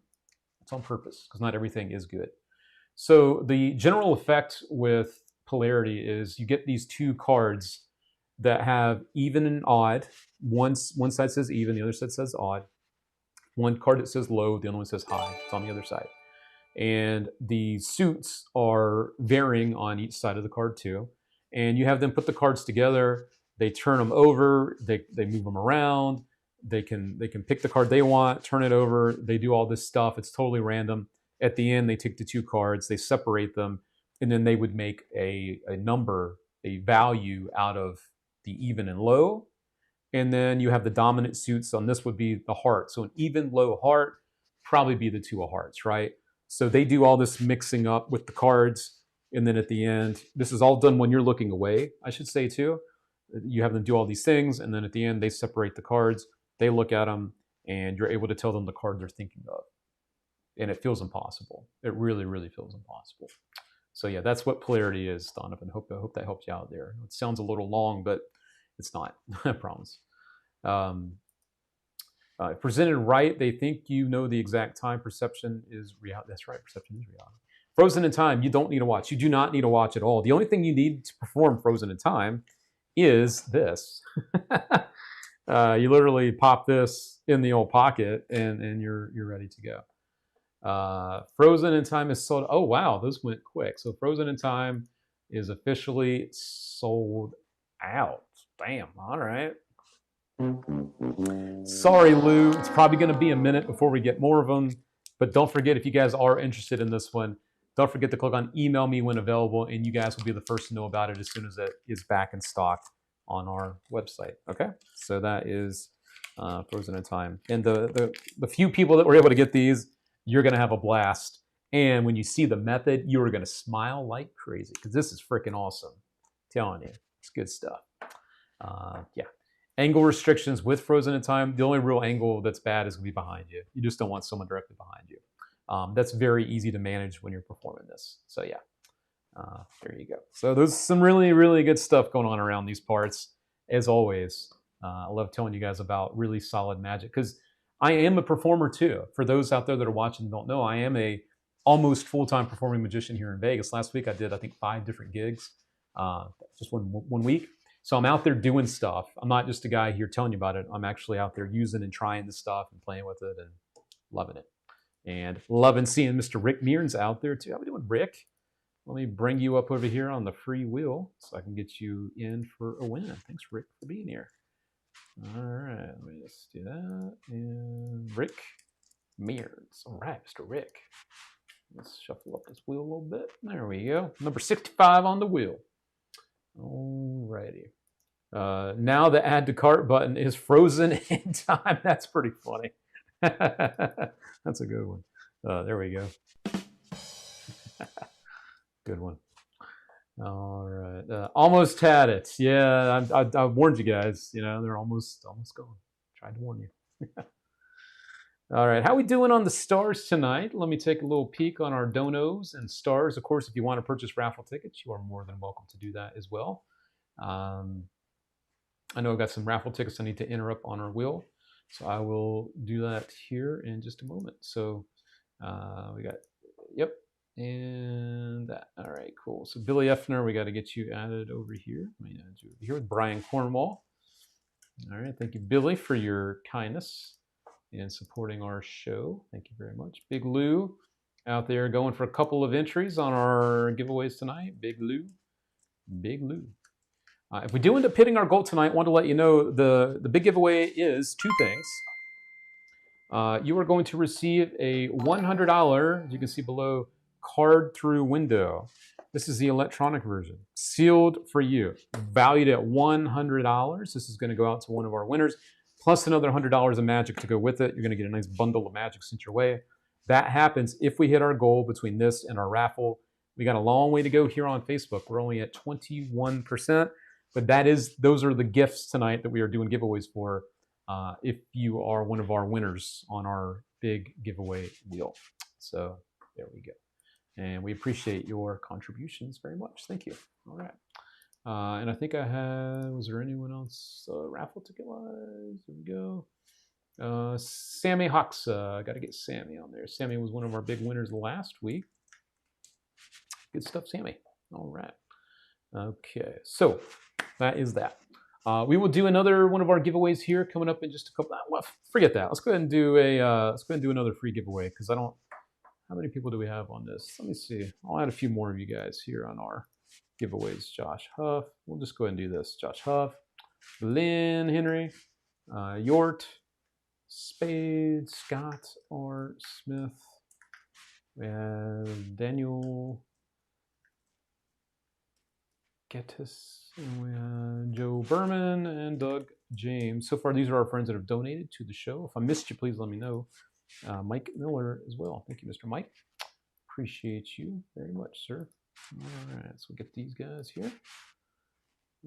It's on purpose because not everything is good. So the general effect with polarity is you get these two cards that have even and odd. One side says even, the other side says odd. One card that says low, the other one says high. It's on the other side. And the suits are varying on each side of the card too. And you have them put the cards together. They turn them over. They move them around. They can pick the card they want, turn it over. They do all this stuff. It's totally random. At the end, they take the two cards, they separate them, and then they would make a number, a value out of the even and low. And then you have the dominant suits. On this would be the heart. So an even low heart probably be the two of hearts, right? So they do all this mixing up with the cards. And then at the end, this is all done when you're looking away, I should say too. You have them do all these things. And then at the end, they separate the cards. They look at them and you're able to tell them the card they're thinking of. And it feels impossible. It really, really feels impossible. So yeah, that's what polarity is, Donovan. Hope that helped you out there. It sounds a little long, but it's not. I promise. Presented right, they think you know the exact time. Perception is reality. That's right. Perception is reality. Frozen in Time, you don't need to watch. You do not need to watch at all. The only thing you need to perform Frozen in Time is this. You literally pop this in the old pocket, and you're ready to go. Frozen in Time is sold. Oh wow, those went quick. So Frozen in Time is officially sold out. Damn. All right. Sorry, Lou. It's probably going to be a minute before we get more of them. But don't forget, if you guys are interested in this one, don't forget to click on email me when available, and you guys will be the first to know about it as soon as it is back in stock on our website. Okay, so that is Frozen in Time. And the few people that were able to get these, you're going to have a blast. And when you see the method, you are going to smile like crazy because this is freaking awesome. I'm telling you, it's good stuff. Yeah. Angle restrictions with Frozen in Time. The only real angle that's bad is going to be behind you. You just don't want someone directly behind you. That's very easy to manage when you're performing this. So yeah, there you go. So there's some really, really good stuff going on around these parts. As always, I love telling you guys about really solid magic because I am a performer too. For those out there that are watching and don't know, I am a almost full-time performing magician here in Vegas. Last week I did, I think, 5 different gigs, just one week. So I'm out there doing stuff. I'm not just a guy here telling you about it. I'm actually out there using and trying the stuff and playing with it and loving it. And loving seeing Mr. Rick Mearns out there too. How we doing, Rick? Let me bring you up over here on the free wheel so I can get you in for a win. Thanks, Rick, for being here. All right, let me just do that. And Rick Mearns. All right, Mr. Rick. Let's shuffle up this wheel a little bit. There we go. Number 65 on the wheel. Alrighty. Now the add to cart button is Frozen in Time. That's pretty funny. That's a good one. There we go. Good one. All right. Almost had it. Yeah, I warned you guys. You know, they're almost gone. Tried to warn you. All right. How we doing on the stars tonight? Let me take a little peek on our donos and stars. Of course, if you want to purchase raffle tickets, you are more than welcome to do that as well. I know I've got some raffle tickets I need to enter up on our wheel. So I will do that here in just a moment. So we got, yep, and that. All right, cool. So Billy Effner, we got to get you added over here. Let me add you over here with Brian Cornwall. All right, thank you, Billy, for your kindness in supporting our show. Thank you very much. Big Lou out there going for a couple of entries on our giveaways tonight. Big Lou, Big Lou. If we do end up hitting our goal tonight, I want to let you know the big giveaway is two things. You are going to receive a $100, as you can see below, card through window. This is the electronic version, sealed for you, valued at $100. This is going to go out to one of our winners, plus another $100 of magic to go with it. You're going to get a nice bundle of magic sent your way. That happens if we hit our goal between this and our raffle. We got a long way to go here on Facebook. We're only at 21%. But those are the gifts tonight that we are doing giveaways for if you are one of our winners on our big giveaway wheel. So there we go. And we appreciate your contributions very much. Thank you. All right. And I think I had, was there anyone else raffle ticket wise? There we go. Sammy Hoxa. I got to get Sammy on there. Sammy was one of our big winners last week. Good stuff, Sammy. All right. Okay. So that is that. We will do another one of our giveaways here coming up in just a couple. Well, forget that. Let's go ahead and do another free giveaway because I don't. How many people do we have on this? Let me see. I'll add a few more of you guys here on our giveaways. Josh Huff. We'll just go ahead and do this. Josh Huff, Lynn Henry, Yort, Spade, Scott R. Smith. We have Daniel Gettis, and we have Joe Berman and Doug James. So far, these are our friends that have donated to the show. If I missed you, please let me know. Mike Miller as well. Thank you, Mr. Mike. Appreciate you very much, sir. All right, so we'll get these guys here.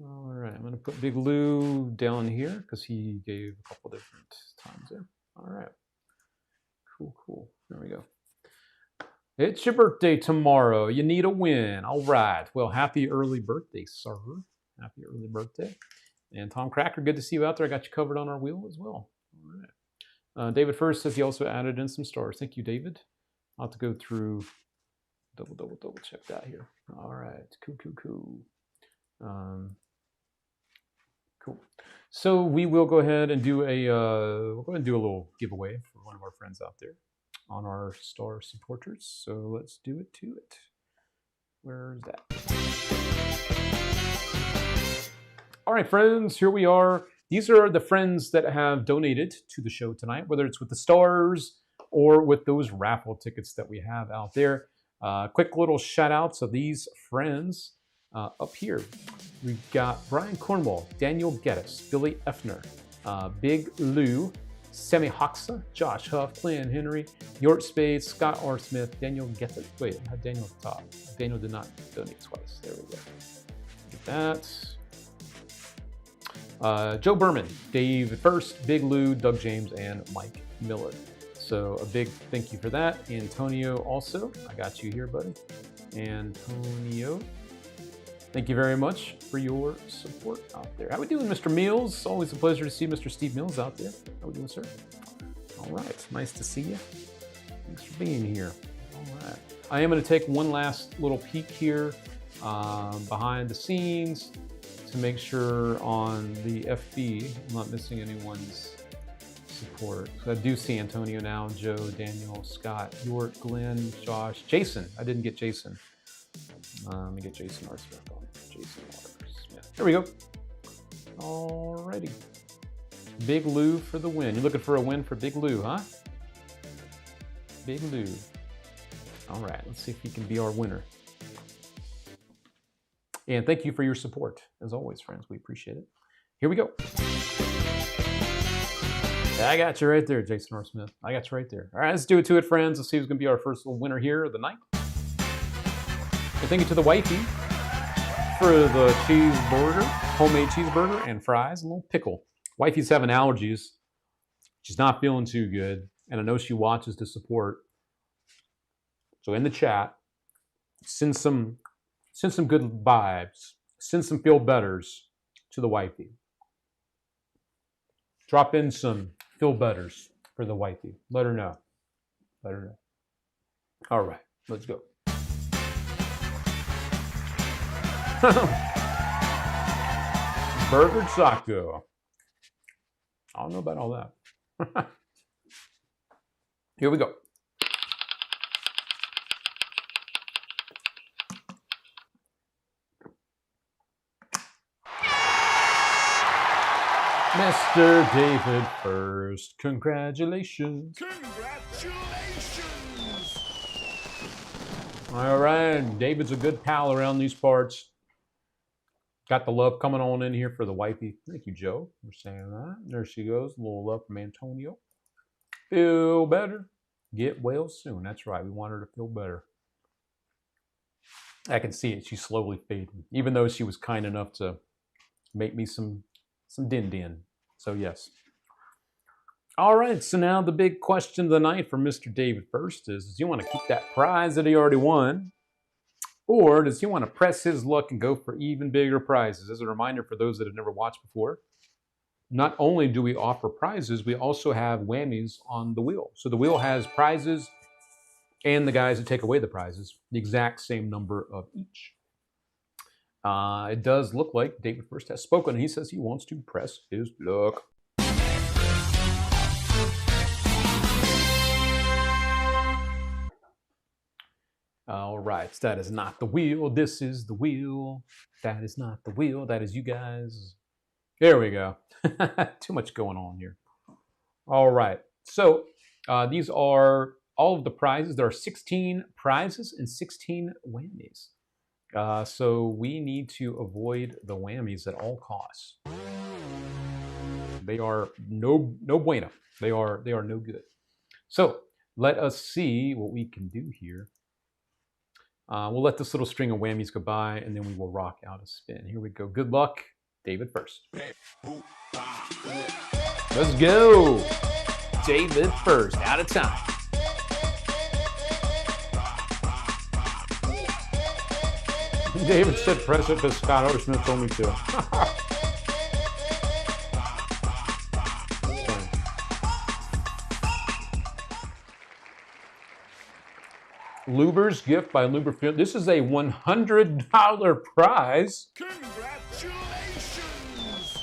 All right, I'm going to put Big Lou down here because he gave a couple different times there. All right. Cool, cool. There we go. It's your birthday tomorrow. You need a win. All right. Well, happy early birthday, sir. Happy early birthday. And Tom Cracker, good to see you out there. I got you covered on our wheel as well. All right. David First says he also added in some stars. Thank you, David. I'll have to go through, double check that here. All right. Cool. Cool. So we will go ahead and do a little giveaway for one of our friends out there on our star supporters. So let's do it to it. Where's that? All right, friends, here we are. These are the friends that have donated to the show tonight, whether it's with the stars or with those raffle tickets that we have out there. Quick little shout outs of these friends up here. We've got Brian Cornwall, Daniel Geddes, Billy Effner, Big Lou, Sammy Hoxa, Josh Huff, Glenn Henry, Yort Spade, Scott R. Smith, Daniel Gethet. Wait, I had Daniel at the top. Daniel did not donate twice. There we go. Get that. Joe Berman, Dave First, Big Lou, Doug James, and Mike Miller. So a big thank you for that. Antonio also. I got you here, buddy. Antonio. Thank you very much for your support out there. How we doing, Mr. Mills? Always a pleasure to see Mr. Steve Mills out there. How we doing, sir? All right. Nice to see you. Thanks for being here. All right. I am going to take one last little peek here behind the scenes to make sure on the FB I'm not missing anyone's support. So I do see Antonio now, Joe, Daniel, Scott, Yort, Glenn, Josh, Jason. I didn't get Jason. Let me get Jason R. Smith on. Jason R. Smith. There we go. Alrighty. Big Lou for the win. You're looking for a win for Big Lou, huh? Big Lou. All right, let's see if he can be our winner. And thank you for your support. As always, friends, we appreciate it. Here we go. I got you right there, Jason R. Smith. I got you right there. All right, let's do it to it, friends. Let's see who's going to be our first little winner here of the night. And thank you to the wifey. for the cheeseburger, homemade cheeseburger, and fries, a little pickle. Wifey's having allergies. She's not feeling too good, and I know she watches to support. So in the chat, send some good vibes, send some feel betters to the wifey. Drop in some feel betters for the wifey. Let her know. Let her know. All right, let's go. Burger taco. I don't know about all that. Here we go. Mr. David First, congratulations. Congratulations! All right, David's a good pal around these parts. Got the love coming on in here for the wifey. Thank you, Joe, for saying that. There she goes, a little love from Antonio. Feel better, get well soon. That's right, we want her to feel better. I can see it, she's slowly fading, even though she was kind enough to make me some din-din. So yes. All right, so now the big question of the night for Mr. David First is, does he want to keep that prize that he already won? Or does he want to press his luck and go for even bigger prizes? As a reminder for those that have never watched before, not only do we offer prizes, we also have whammies on the wheel. So the wheel has prizes and the guys that take away the prizes, the exact same number of each. It does look like David First has spoken. He says he wants to press his luck. All right, that is not the wheel. This is the wheel. That is not the wheel. That is you guys. There we go. Too much going on here. All right, so these are all of the prizes. There are 16 prizes and 16 whammies. So we need to avoid the whammies at all costs. They are no bueno. They are no good. So let us see what we can do here. We'll let this little string of whammies go by, and then we will rock out a spin. Here we go. Good luck, David First. Let's go. David First, out of time. David said press it, but Scott Smith told me to. Luber's gift by Luberfield. This is a $100 prize. Congratulations!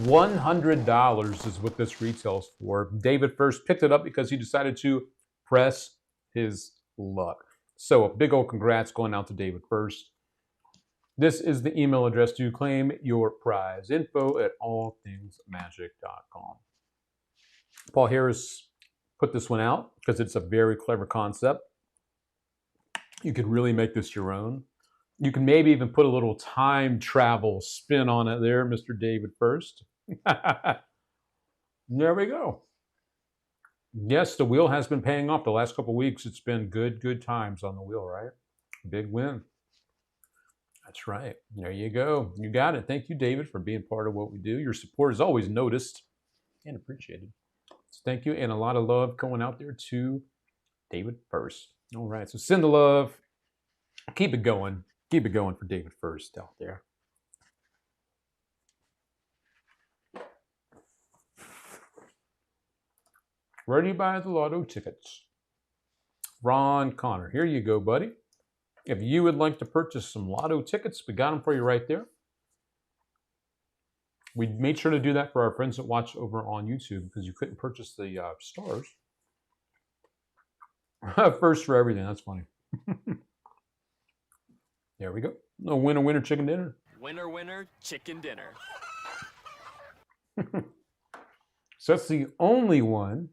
$100 is what this retails for. David First picked it up because he decided to press his luck. So a big old congrats going out to David First. This is the email address to claim your prize. info@allthingsmagic.com. Paul Harris put this one out because it's a very clever concept. You could really make this your own. You can maybe even put a little time travel spin on it there, Mr. David First. There we go. Yes, the wheel has been paying off the last couple of weeks. It's been good times on the wheel, right? Big win. That's right. There you go. You got it. Thank you, David, for being part of what we do. Your support is always noticed and appreciated. So thank you, and a lot of love going out there to David First. All right, so send the love. Keep it going. Keep it going for David First out there. Ready to buy the lotto tickets. Ron Connor, here you go, buddy. If you would like to purchase some lotto tickets, we got them for you right there. We made sure to do that for our friends that watch over on YouTube because you couldn't purchase the stars. First for everything, that's funny. There we go. No winner, winner, chicken dinner. Winner, winner, chicken dinner. So that's the only one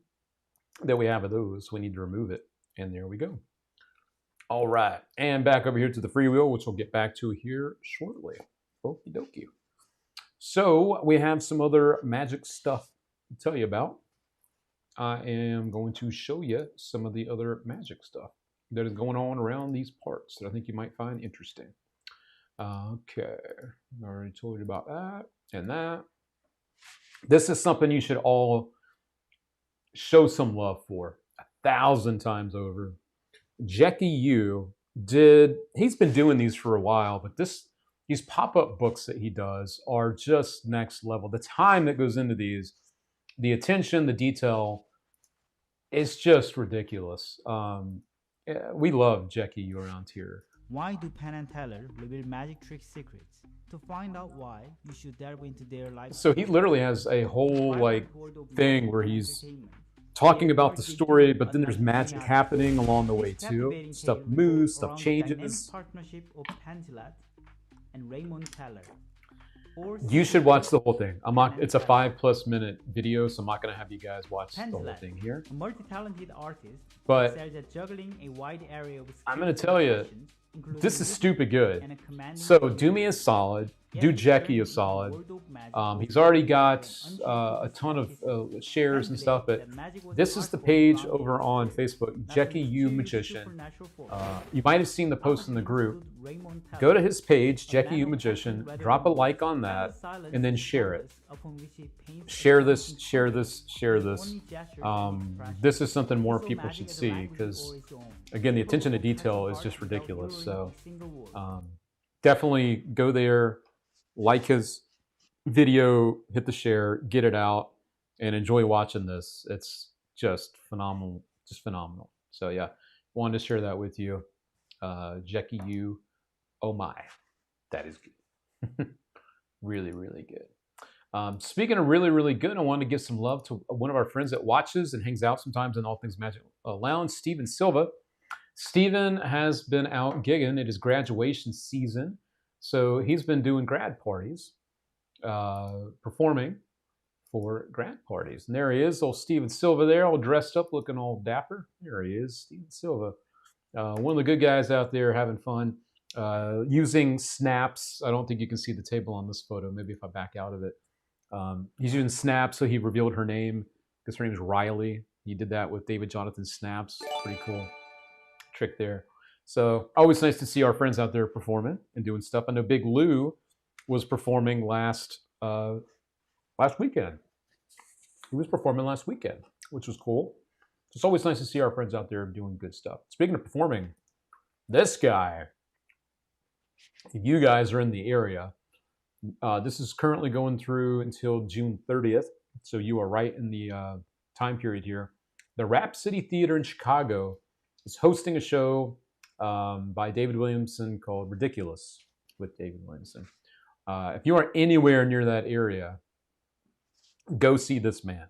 that we have of those. We need to remove it. And there we go. All right. And back over here to the free wheel, which we'll get back to here shortly. Okie dokie. So we have some other magic stuff to tell you about. I am going to show you some of the other magic stuff that is going on around these parts that I think you might find interesting. Okay, I already told you about that and that. This is something you should all show some love for 1,000 times over. Jackie Yu he's been doing these for a while, but these pop-up books that he does are just next level. The time that goes into these, the attention, the detail, it's just ridiculous. We love Jackie Yu around here. Why do Penn and Teller reveal magic trick secrets? To find out why, you should delve into their life. So he literally has a whole thing where he's talking about the story, but then there's magic happening along the way too. Stuff moves, stuff changes. Partnership of Penn and Raymond Teller. You should watch the whole thing. It's a 5+ minute video, so I'm not going to have you guys watch the whole thing here. A multi-talented artist, but juggling a wide area of I'm going to tell you, this is stupid good. So do me a solid. Do Jackie a solid. He's already got a ton of shares and stuff, but this is the page over on Facebook, Jackie Yu Magician. You might have seen the post in the group. Go to his page, Jackie Yu Magician, drop a like on that, and then share it. Share this, share this, share this. This is something more people should see because, again, the attention to detail is just ridiculous. So definitely go there. Like his video, hit the share, get it out, and enjoy watching this. It's just phenomenal, just phenomenal. So yeah, wanted to share that with you. Jackie Yu, oh my, that is good. Really, really good. Speaking of really, really good, I wanted to give some love to one of our friends that watches and hangs out sometimes in All Things Magic Lounge, Steven Silva. Steven has been out gigging. It is graduation season. So he's been doing grad parties, performing for grad parties. And there he is, old Steven Silva there, all dressed up, looking all dapper. There he is, Steven Silva. One of the good guys out there having fun, using snaps. I don't think you can see the table on this photo. Maybe if I back out of it. He's using snaps, so he revealed her name because her name is Riley. He did that with David Jonathan Snaps. Pretty cool trick there. So always nice to see our friends out there performing and doing stuff. I know Big Lou was performing last weekend. He was performing last weekend, which was cool. It's always nice to see our friends out there doing good stuff. Speaking of performing, this guy, if you guys are in the area, this is currently going through until June 30th. So you are right in the time period here. The Rap City Theater in Chicago is hosting a show by David Williamson called Ridiculous with David Williamson. If you are anywhere near that area, go see this man.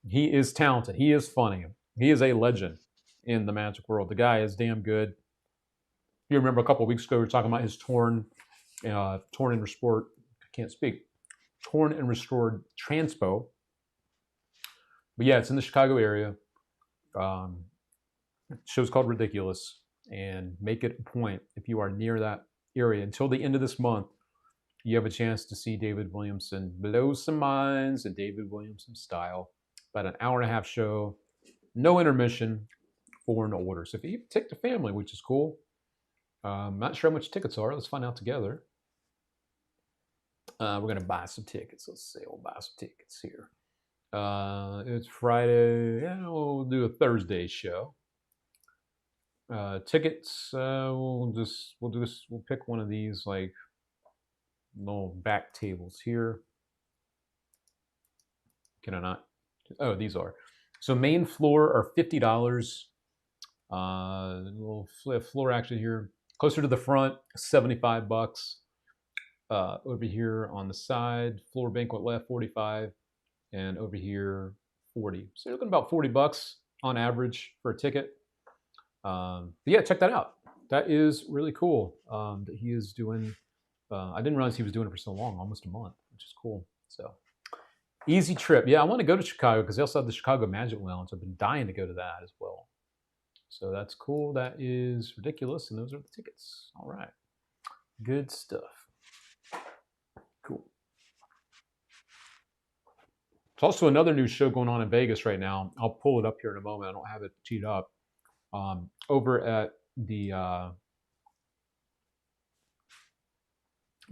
He is talented. He is funny. He is a legend in the magic world. The guy is damn good. If you remember a couple of weeks ago, we were talking about his torn and restored, I can't speak, torn and restored transpo. But yeah, it's in the Chicago area. The show's called Ridiculous. And make it a point, if you are near that area, until the end of this month, you have a chance to see David Williamson blow some minds in David Williamson style. About an hour-and-a-half show, no intermission, for an order. So if you take the family, which is cool, I'm not sure how much tickets are. Let's find out together. We're going to buy some tickets. Let's see, we'll buy some tickets here. It's Friday. Yeah, we'll do a Thursday show. Tickets, we'll pick one of these like little back tables here. Can I not? Oh, these are. So main floor are $50. Little floor action here. Closer to the front, $75. Over here on the side, floor banquet left, $45, and over here, $40. So you're looking about $40 on average for a ticket. But yeah, check that out. That is really cool that he is doing. I didn't realize he was doing it for so long, almost a month, which is cool. So easy trip. Yeah, I want to go to Chicago because they also have the Chicago Magic Lounge. I've been dying to go to that as well. So that's cool. That is Ridiculous, and those are the tickets. All right, good stuff. Cool. There's also another new show going on in Vegas right now. I'll pull it up here in a moment. I don't have it teed up. Over at the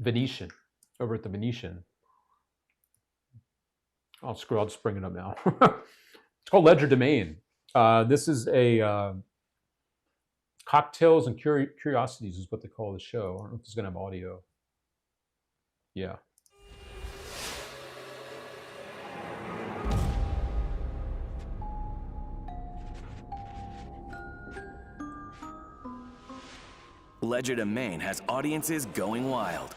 Venetian, over at the Venetian. Oh, screw, I'll just bring it up now. It's called Ledger Domain. This is a Cocktails and Curiosities is what they call the show. I don't know if it's going to have audio. Yeah. Ledger Domain has audiences going wild.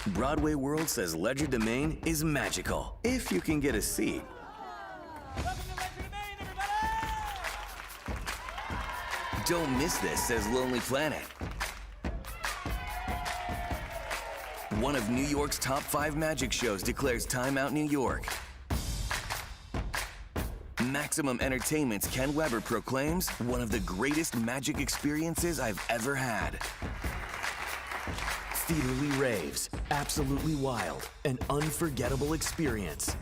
Broadway World says Ledger Domain is magical, if you can get a seat. Don't miss this, says Lonely Planet. One of New York's top 5 magic shows declares Time Out New York. Maximum Entertainment's Ken Weber proclaims one of the greatest magic experiences I've ever had. Theaterly raves, absolutely wild, an unforgettable experience.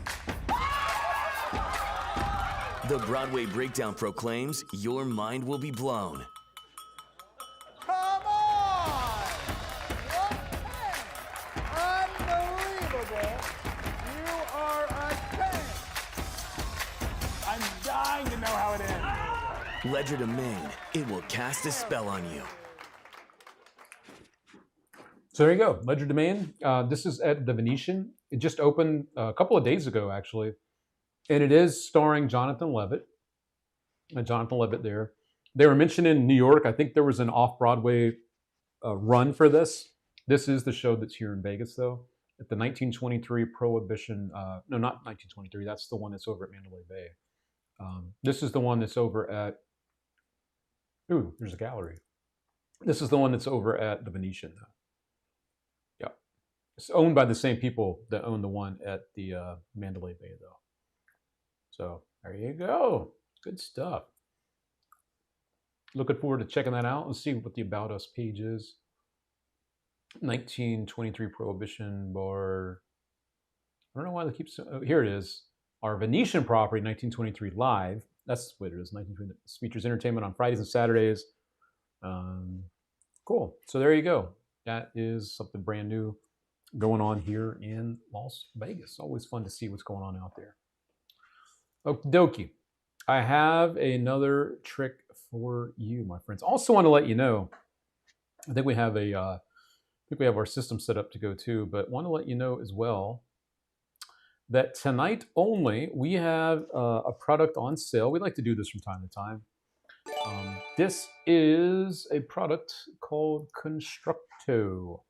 The Broadway Breakdown proclaims your mind will be blown. Come on! Unbelievable! You are a 10! I'm dying to know how it ends. Ledger Domain, it will cast a spell on you. So there you go, Ledger Domain. This is at the Venetian. It just opened a couple of days ago, actually. And it is starring Jonathan Levitt. Jonathan Levitt there. They were mentioned in New York. I think there was an off-Broadway run for this. This is the show that's here in Vegas, though. At the 1923 Prohibition. No, not 1923. That's the one that's over at Mandalay Bay. This is the one that's over at... Ooh, there's a gallery. This is the one that's over at the Venetian, though. Yeah. It's owned by the same people that own the one at the Mandalay Bay, though. So there you go. Good stuff. Looking forward to checking that out. Let's see what the About Us page is. 1923 Prohibition Bar. I don't know why they keep... here it is. Our Venetian property, 1923 Live. That's what it is. 1923 features entertainment on Fridays and Saturdays. Cool. So there you go. That is something brand new going on here in Las Vegas. Always fun to see what's going on out there. Okie dokie. I have another trick for you, my friends. Also want to let you know, I think we have our system set up to go too, but want to let you know as well that tonight only we have a product on sale. We like to do this from time to time. This is a product called Constructo.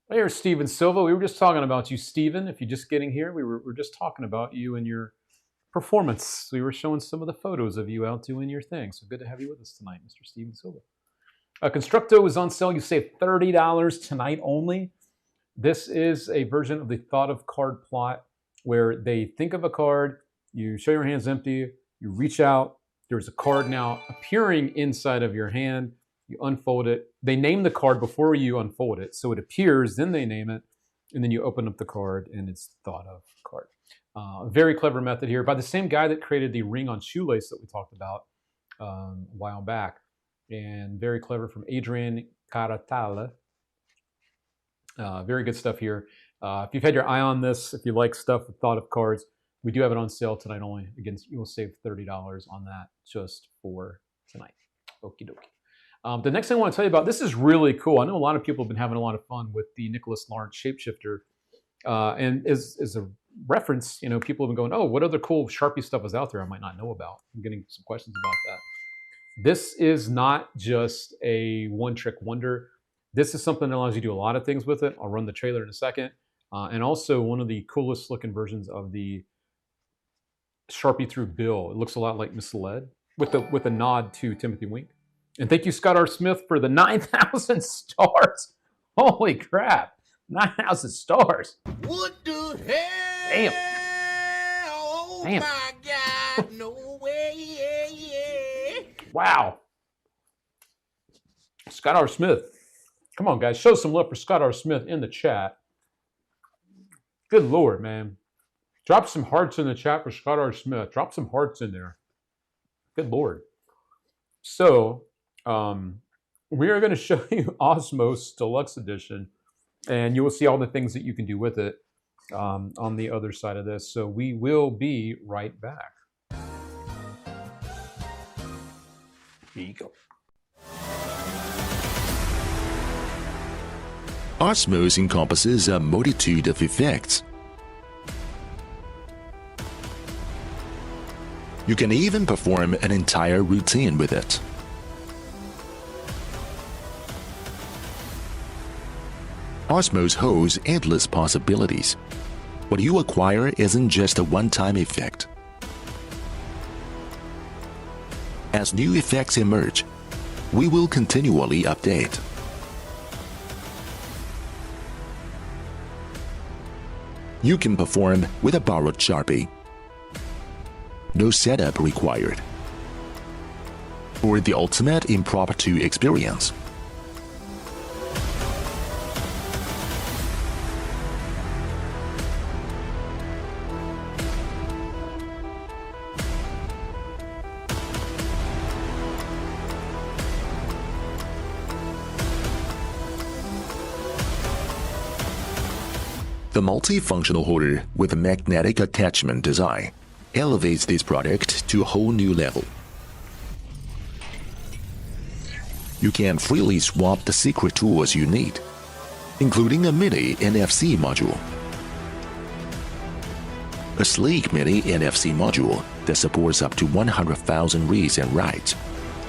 There's Steven Silva. We were just talking about you, Steven. If you're just getting here, we were just talking about you and your performance. We were showing some of the photos of you out doing your thing. So good to have you with us tonight, Mr. Steven Silva. Constructo is on sale. You save $30 tonight only. This is a version of the Thought of Card plot where they think of a card, you show your hands empty, you reach out, there's a card now appearing inside of your hand, you unfold it. They name the card before you unfold it. So it appears, then they name it, and then you open up the card and it's Thought of Card. Very clever method here by the same guy that created the ring on shoelace that we talked about a while back. And very clever from Adrian Caratala. Very good stuff here. If you've had your eye on this, if you like stuff with Thought of Cards, we do have it on sale tonight only. Again, you will save $30 on that just for tonight. Okie dokie. The next thing I want to tell you about, this is really cool. I know a lot of people have been having a lot of fun with the Nicholas Lawrence Shapeshifter. And as a reference, you know, people have been going, oh, what other cool Sharpie stuff is out there I might not know about? I'm getting some questions about that. This is not just a one-trick wonder. This is something that allows you to do a lot of things with it. I'll run the trailer in a second. And also one of the coolest looking versions of the Sharpie through Bill. It looks a lot like Misled with a nod to Timothy Wink. And thank you, Scott R. Smith, for the 9,000 stars. Holy crap. 9,000 stars. What the hell? Damn. Oh Damn. my God, no way. Wow. Scott R. Smith. Come on, guys. Show some love for Scott R. Smith in the chat. Good Lord, man. Drop some hearts in the chat for Scott R. Smith. Drop some hearts in there. Good Lord. So, we are going to show you Osmos Deluxe Edition, and you will see all the things that you can do with it on the other side of this. So we will be right back. Here you go. Osmos encompasses a multitude of effects. You can even perform an entire routine with it. Osmos holds endless possibilities. What you acquire isn't just a one-time effect. As new effects emerge, we will continually update. You can perform with a borrowed Sharpie. No setup required. For the ultimate impromptu experience. The multifunctional holder with a magnetic attachment design elevates this product to a whole new level. You can freely swap the secret tools you need, including a mini NFC module. A sleek mini NFC module that supports up to 100,000 reads and writes.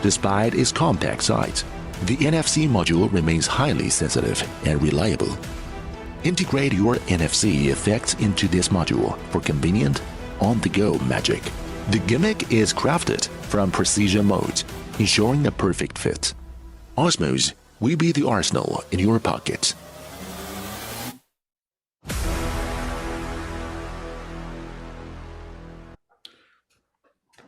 Despite its compact size, the NFC module remains highly sensitive and reliable. Integrate your NFC effects into this module for convenient, on-the-go magic. The gimmick is crafted from precision modes, ensuring a perfect fit. Osmos will be the arsenal in your pocket.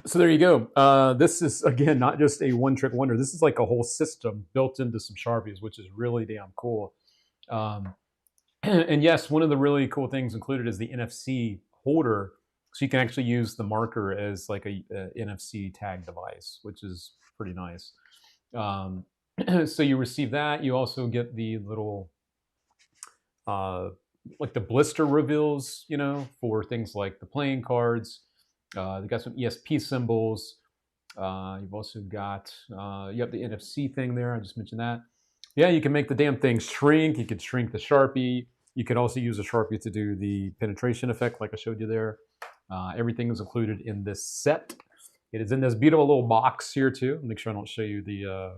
So there you go. This is, again, not just a one-trick wonder. This is like a whole system built into some Sharpies, which is really damn cool. And yes, one of the really cool things included is the NFC holder. So you can actually use the marker as like a NFC tag device, which is pretty nice. So you receive that. You also get the little, like the blister reveals, you know, for things like the playing cards. They got some ESP symbols. You've also got, you have the NFC thing there. I just mentioned that. Yeah, you can make the damn thing shrink. You could shrink the Sharpie. You could also use a Sharpie to do the penetration effect like I showed you there. Everything is included in this set. It is in this beautiful little box here too. Make sure I don't show you the,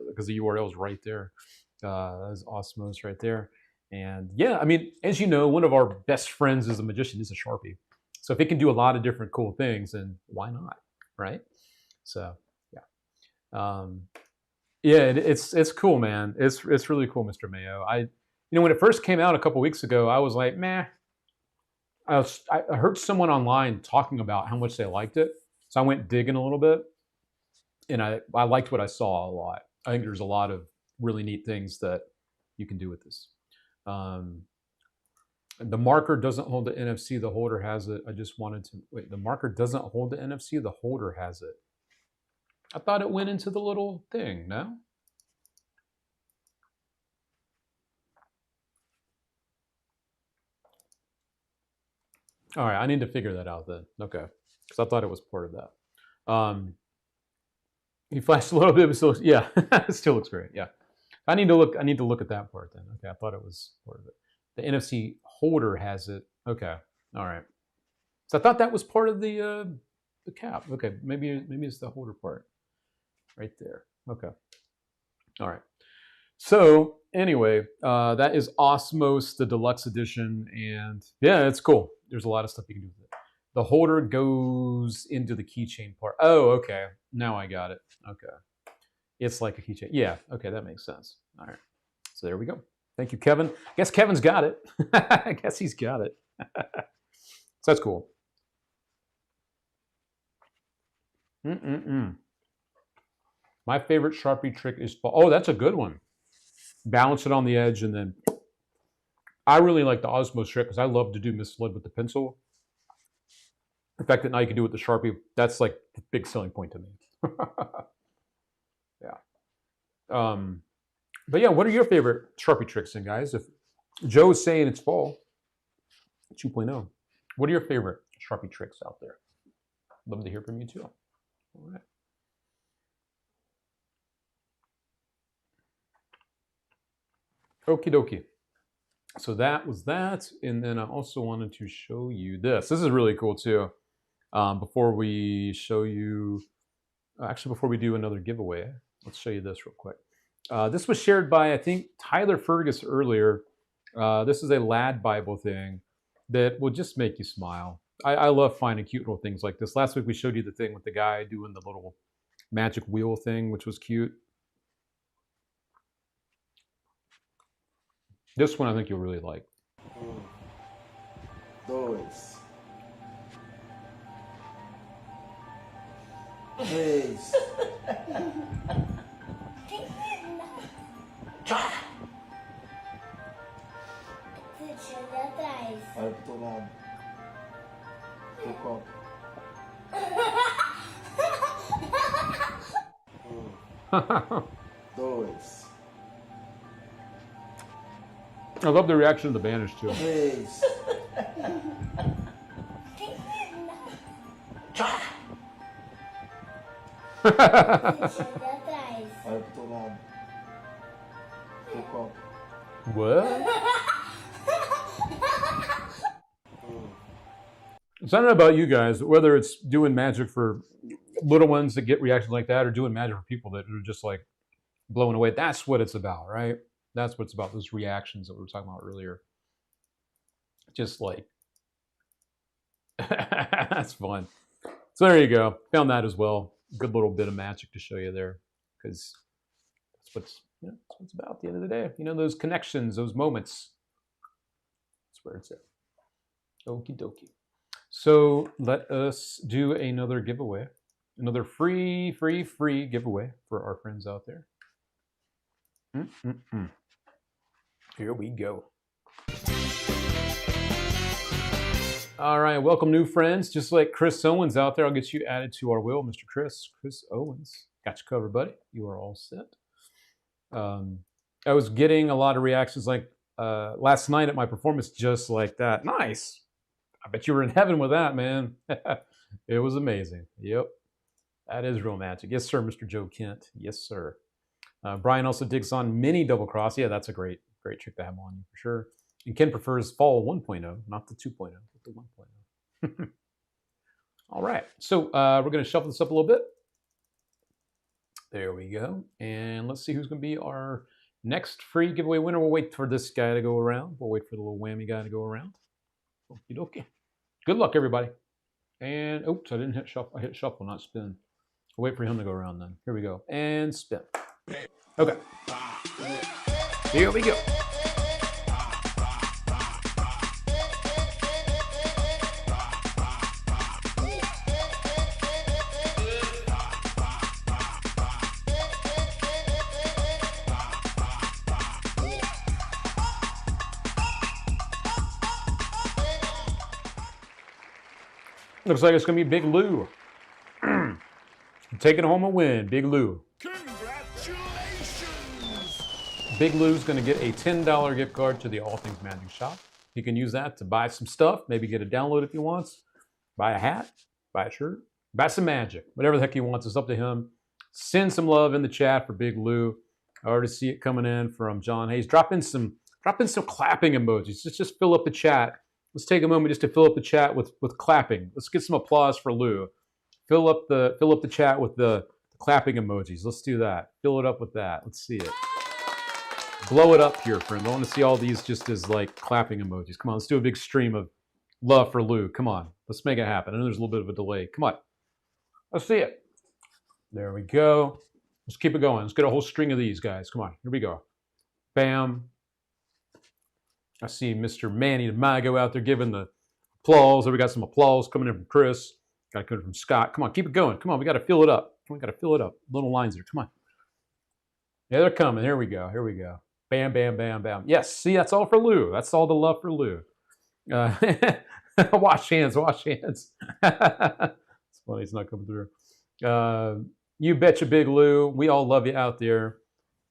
because the URL is right there. That's Osmos right there. And yeah, I mean, as you know, one of our best friends as a magician is a Sharpie. So if it can do a lot of different cool things, then why not, right? So yeah. Yeah, it's cool, man. It's really cool, Mr. Mayo. You know, when it first came out a couple weeks ago, I was like, meh. I heard someone online talking about how much they liked it, so I went digging a little bit, and I liked what I saw a lot. I think there's a lot of really neat things that you can do with this. The marker doesn't hold the NFC. The holder has it. I just wanted to wait. The marker doesn't hold the NFC. The holder has it. I thought it went into the little thing, no? All right, I need to figure that out then. Okay, because I thought it was part of that. He flashed a little bit, but still, yeah, it still looks great. Yeah, I need to look at that part then. Okay, I thought it was part of it. The NFC holder has it. Okay, all right. So I thought that was part of the cap. Okay, maybe it's the holder part. Right there. Okay. All right. So anyway, that is Osmos, the deluxe edition, and yeah, it's cool. There's a lot of stuff you can do with it. The holder goes into the keychain part. Oh, okay. Now I got it. Okay. It's like a keychain. Yeah. Okay, that makes sense. All right. So there we go. Thank you, Kevin. I guess Kevin's got it. I guess he's got it. So that's cool. My favorite Sharpie trick is, oh, that's a good one. Balance it on the edge and then, I really like the Osmos trick because I love to do misled with the pencil. The fact that now you can do it with the Sharpie, that's like the big selling point to me. Yeah. But yeah, what are your favorite Sharpie tricks then, guys? If Joe's saying it's fall 2.0, what are your favorite Sharpie tricks out there? Love to hear from you too. All right. Okie dokie. So that was that. And then I also wanted to show you this. This is really cool too. Before we show you, actually before we do another giveaway, let's show you this real quick. This was shared by, I think, Tyler Fergus earlier. This is a lad Bible thing that will just make you smile. I love finding cute little things like this. Last week we showed you the thing with the guy doing the little magic wheel thing, which was cute. This one I think you'll really like. 2, 3. Alto lado. Tuco. 2. I love the reaction of the banners too. 3. Alto lado. Tuco. What? So I don't know about you guys, whether it's doing magic for little ones that get reactions like that or doing magic for people that are just like blown away. That's what it's about, right? That's what it's about, those reactions that we were talking about earlier. Just like, that's fun. So there you go. Found that as well. Good little bit of magic to show you there, because that's what's about at the end of the day. You know, those connections, those moments. That's where it's at. Okie dokie. So let us do another giveaway. Another free giveaway for our friends out there. Here we go. All right, welcome new friends. Just like Chris Owens out there, I'll get you added to our wheel, Mr. Chris Owens. Got you covered, buddy. You are all set. I was getting a lot of reactions like last night at my performance, just like that. Nice. I bet you were in heaven with that, man. It was amazing. Yep. That is real magic. Yes, sir, Mr. Joe Kent. Yes, sir. Brian also digs on mini double cross. Yeah, that's a great trick to have on you for sure. And Ken prefers fall 1.0, not the 2.0, but the 1.0. All right. So we're going to shuffle this up a little bit. There we go. And let's see who's going to be our next free giveaway winner. We'll wait for this guy to go around. We'll wait for the little whammy guy to go around. Okie dokie. Good luck, everybody. And, oops, I didn't hit shuffle. I hit shuffle, not spin. We'll wait for him to go around then. Here we go. And spin. Okay. Here we go. Looks like it's going to be Big Lou. Taking home a win, Big Lou. Congratulations! Big Lou's going to get a $10 gift card to the All Things Magic shop. He can use that to buy some stuff, maybe get a download if he wants, buy a hat, buy a shirt, buy some magic, whatever the heck he wants. It's up to him. Send some love in the chat for Big Lou. I already see it coming in from John Hayes. Drop in some clapping emojis. Just fill up the chat. Let's take a moment just to fill up the chat with clapping. Let's get some applause for Lou. Fill up the chat with the clapping emojis. Let's do that. Fill it up with that. Let's see it. Blow it up here, friends. I want to see all these just as like clapping emojis. Come on, let's do a big stream of love for Lou. Come on, let's make it happen. I know there's a little bit of a delay. Come on, let's see it. There we go. Let's keep it going. Let's get a whole string of these guys. Come on, here we go. Bam. I see Mr. Manny DeMago out there giving the applause. We got some applause coming in from Chris. Got it coming from Scott. Come on, keep it going. Come on, we got to fill it up. We got to fill it up. Little lines there. Come on. Yeah, they're coming. Here we go. Here we go. Bam, bam, bam, bam. Yes, see, that's all for Lou. That's all the love for Lou. Wash hands, wash hands. It's funny, it's not coming through. You betcha, Big Lou. We all love you out there.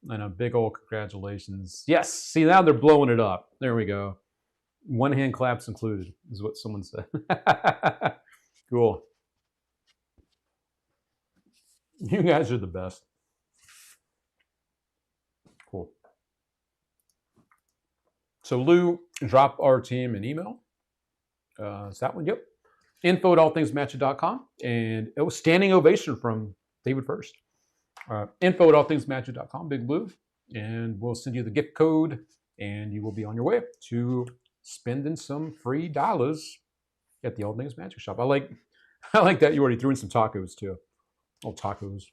And a big old congratulations. Yes, see, now they're blowing it up. There we go. One hand claps included, is what someone said. Cool. You guys are the best. Cool. So Lou, drop our team an email. Is that one? Yep. info@allthingsmatcha.com. And it was standing ovation from David First. Info@allthingsmatcha.com, Big Blue. And we'll send you the gift code, and you will be on your way to spending some free dollars at the All Things Magic Shop. I like that you already threw in some tacos too. Oh, tacos.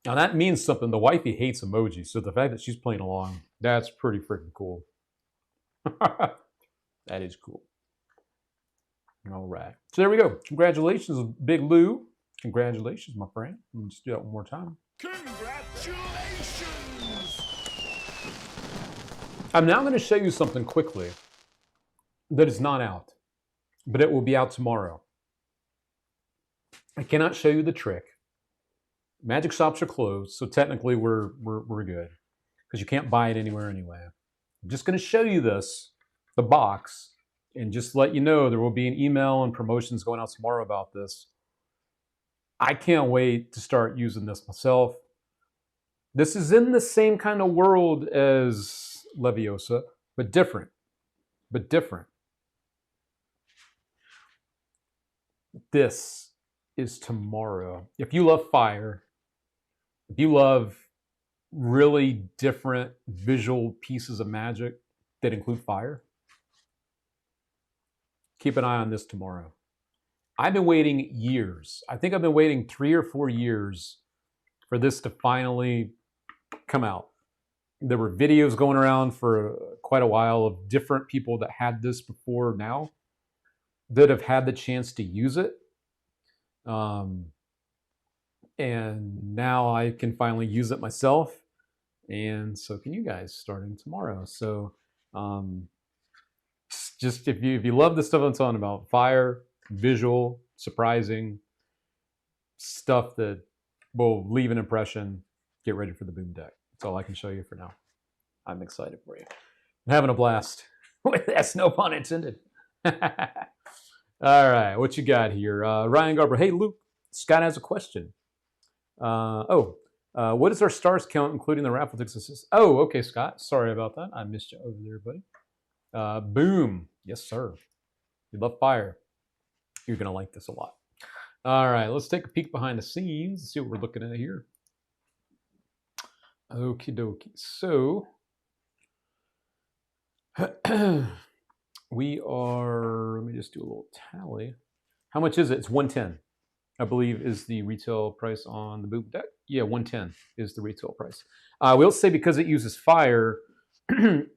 Now that means something. The wifey hates emojis, so the fact that she's playing along, that's pretty freaking cool. That is cool. All right. So there we go. Congratulations, Big Lou. Congratulations, my friend. Let's do that one more time. Congratulations! I'm now going to show you something quickly that is not out, but it will be out tomorrow. I cannot show you the trick. Magic shops are closed, so technically we're good because you can't buy it anywhere anyway. I'm just going to show you this, the box, and just let you know there will be an email and promotions going out tomorrow about this. I can't wait to start using this myself. This is in the same kind of world as Leviosa, but different. This is tomorrow. If you love fire, if you love really different visual pieces of magic that include fire, keep an eye on this tomorrow. I've been waiting years. I think I've been waiting 3 or 4 years for this to finally come out. There were videos going around for quite a while of different people that had this before now that have had the chance to use it. And now I can finally use it myself. And so can you guys starting tomorrow. So just if you love the stuff I'm talking about, fire, visual, surprising, stuff that will leave an impression, get ready for the boom deck. That's all I can show you for now. I'm excited for you. I'm having a blast. That's no pun intended. All right, what you got here? Ryan Garber. Hey, Luke, Scott has a question. What is our stars count, including the raffle tickets? Oh, okay, Scott. Sorry about that. I missed you over there, buddy. Boom. Yes, sir. You love fire. You're going to like this a lot. All right, let's take a peek behind the scenes, see what we're looking at here. Okie dokie. So, we are, let me just do a little tally. How much is it? It's 110, I believe, is the retail price on the boom deck. Yeah, 110 is the retail price. We'll say because it uses fire,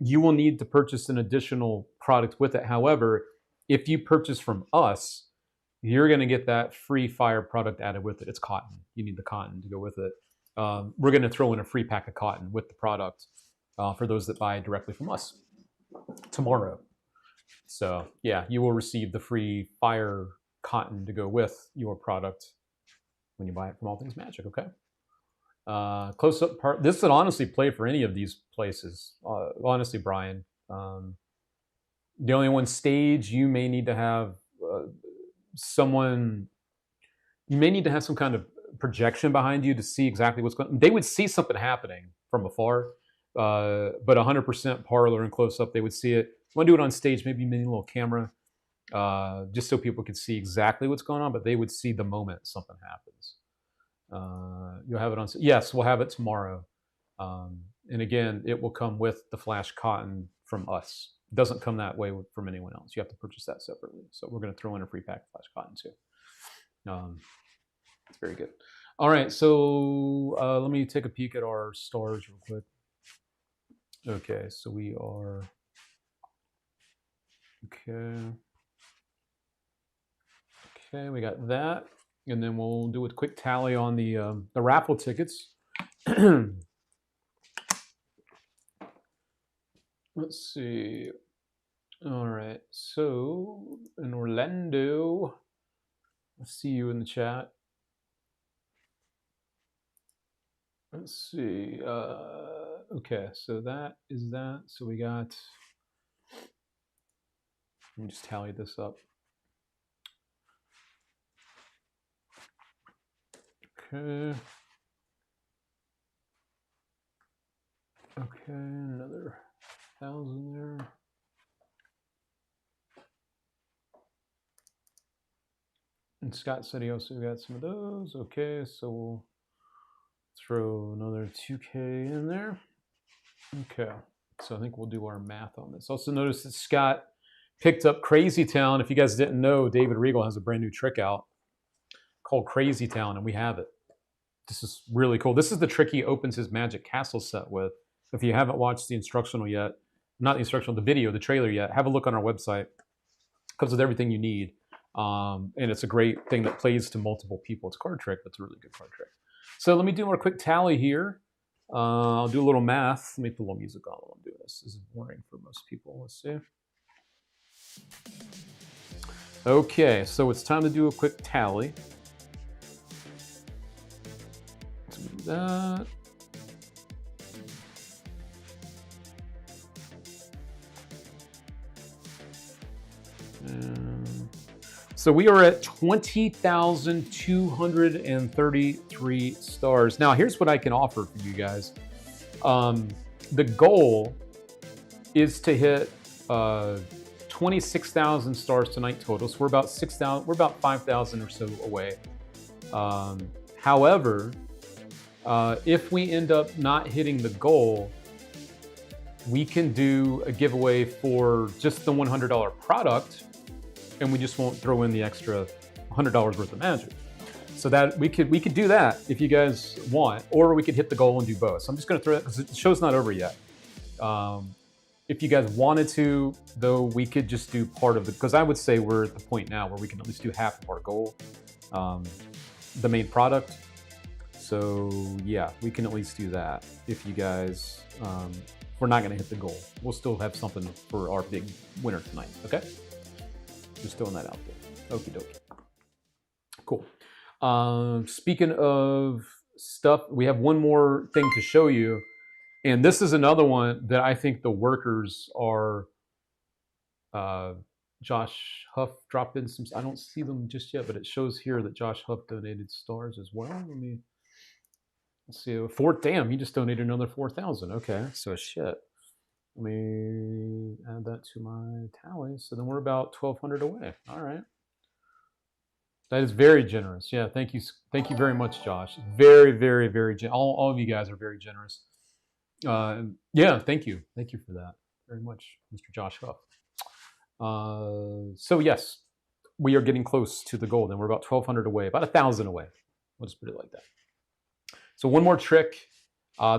you will need to purchase an additional product with it. However, if you purchase from us, you're going to get that free fire product added with it. It's cotton. You need the cotton to go with it. We're going to throw in a free pack of cotton with the product for those that buy directly from us tomorrow. So yeah, you will receive the free fire cotton to go with your product when you buy it from All Things Magic, okay? Close-up part. This would honestly play for any of these places. Honestly, Brian. The only one stage, you may need to have someone, you may need to have some kind of projection behind you to see exactly what's going on. They would see something happening from afar, but 100% parlor and close-up, they would see it. You want to do it on stage, maybe a little camera, just so people could see exactly what's going on, but they would see the moment something happens. You'll have it on, yes, we'll have it tomorrow. And again, it will come with the flash cotton from us. It doesn't come that way from anyone else. You have to purchase that separately. So we're going to throw in a free pack of flash cotton too. It's very good. All right, so let me take a peek at our stars real quick. Okay, so we are, okay, we got that. And then we'll do a quick tally on the raffle tickets. Let's see. All right. So in Orlando, I see you in the chat. Let's see. Okay, so that is that. So we got. Let me just tally this up. Okay. Okay, another 1,000 there. And Scott said he also got some of those. Okay, so we'll throw another 2K in there. Okay, so I think we'll do our math on this. Also notice that Scott picked up Crazy Town. If you guys didn't know, David Regal has a brand new trick out called Crazy Town, and we have it. This is really cool. This is the trick he opens his Magic Castle set with. If you haven't watched the instructional yet, not the instructional, the video, the trailer yet, have a look on our website. It comes with everything you need. And it's a great thing that plays to multiple people. It's a card trick, but it's a really good card trick. So let me do a quick tally here. I'll do a little math. Let me put a little music on while I'm doing this. This is boring for most people. Let's see. Okay, so it's time to do a quick tally. Let's do that. So we are at 20,233 stars. Now, here's what I can offer for you guys. The goal is to hit 26,000 stars tonight total. So we're about 6,000. We're about 5,000 or so away. However, if we end up not hitting the goal, we can do a giveaway for just the $100 product, and we just won't throw in the extra $100 worth of magic. So that we could do that if you guys want, or we could hit the goal and do both. So I'm just going to throw that because the show's not over yet. If you guys wanted to, though, we could just do part of it, because I would say we're at the point now where we can at least do half of our goal, the main product. So yeah, we can at least do that if you guys. We're not going to hit the goal. We'll still have something for our big winner tonight. Okay. Just throwing that out there. Okie dokie. Cool. Speaking of stuff, we have one more thing to show you. And this is another one that I think the workers are. Josh Huff dropped in some. I don't see them just yet, but it shows here that Josh Huff donated stars as well. Let's see. Damn, he just donated another 4,000. Okay, so shit. Let me add that to my tally. So then we're about 1,200 away. All right. That is very generous. Yeah, thank you. Thank you very much, Josh. Very, very, very generous. All of you guys are very generous. Yeah, thank you. Thank you for that very much, Mr. Josh Huff. So yes, we are getting close to the goal. And we're about 1,200 away, about 1,000 away. We'll just put it like that. So one more trick.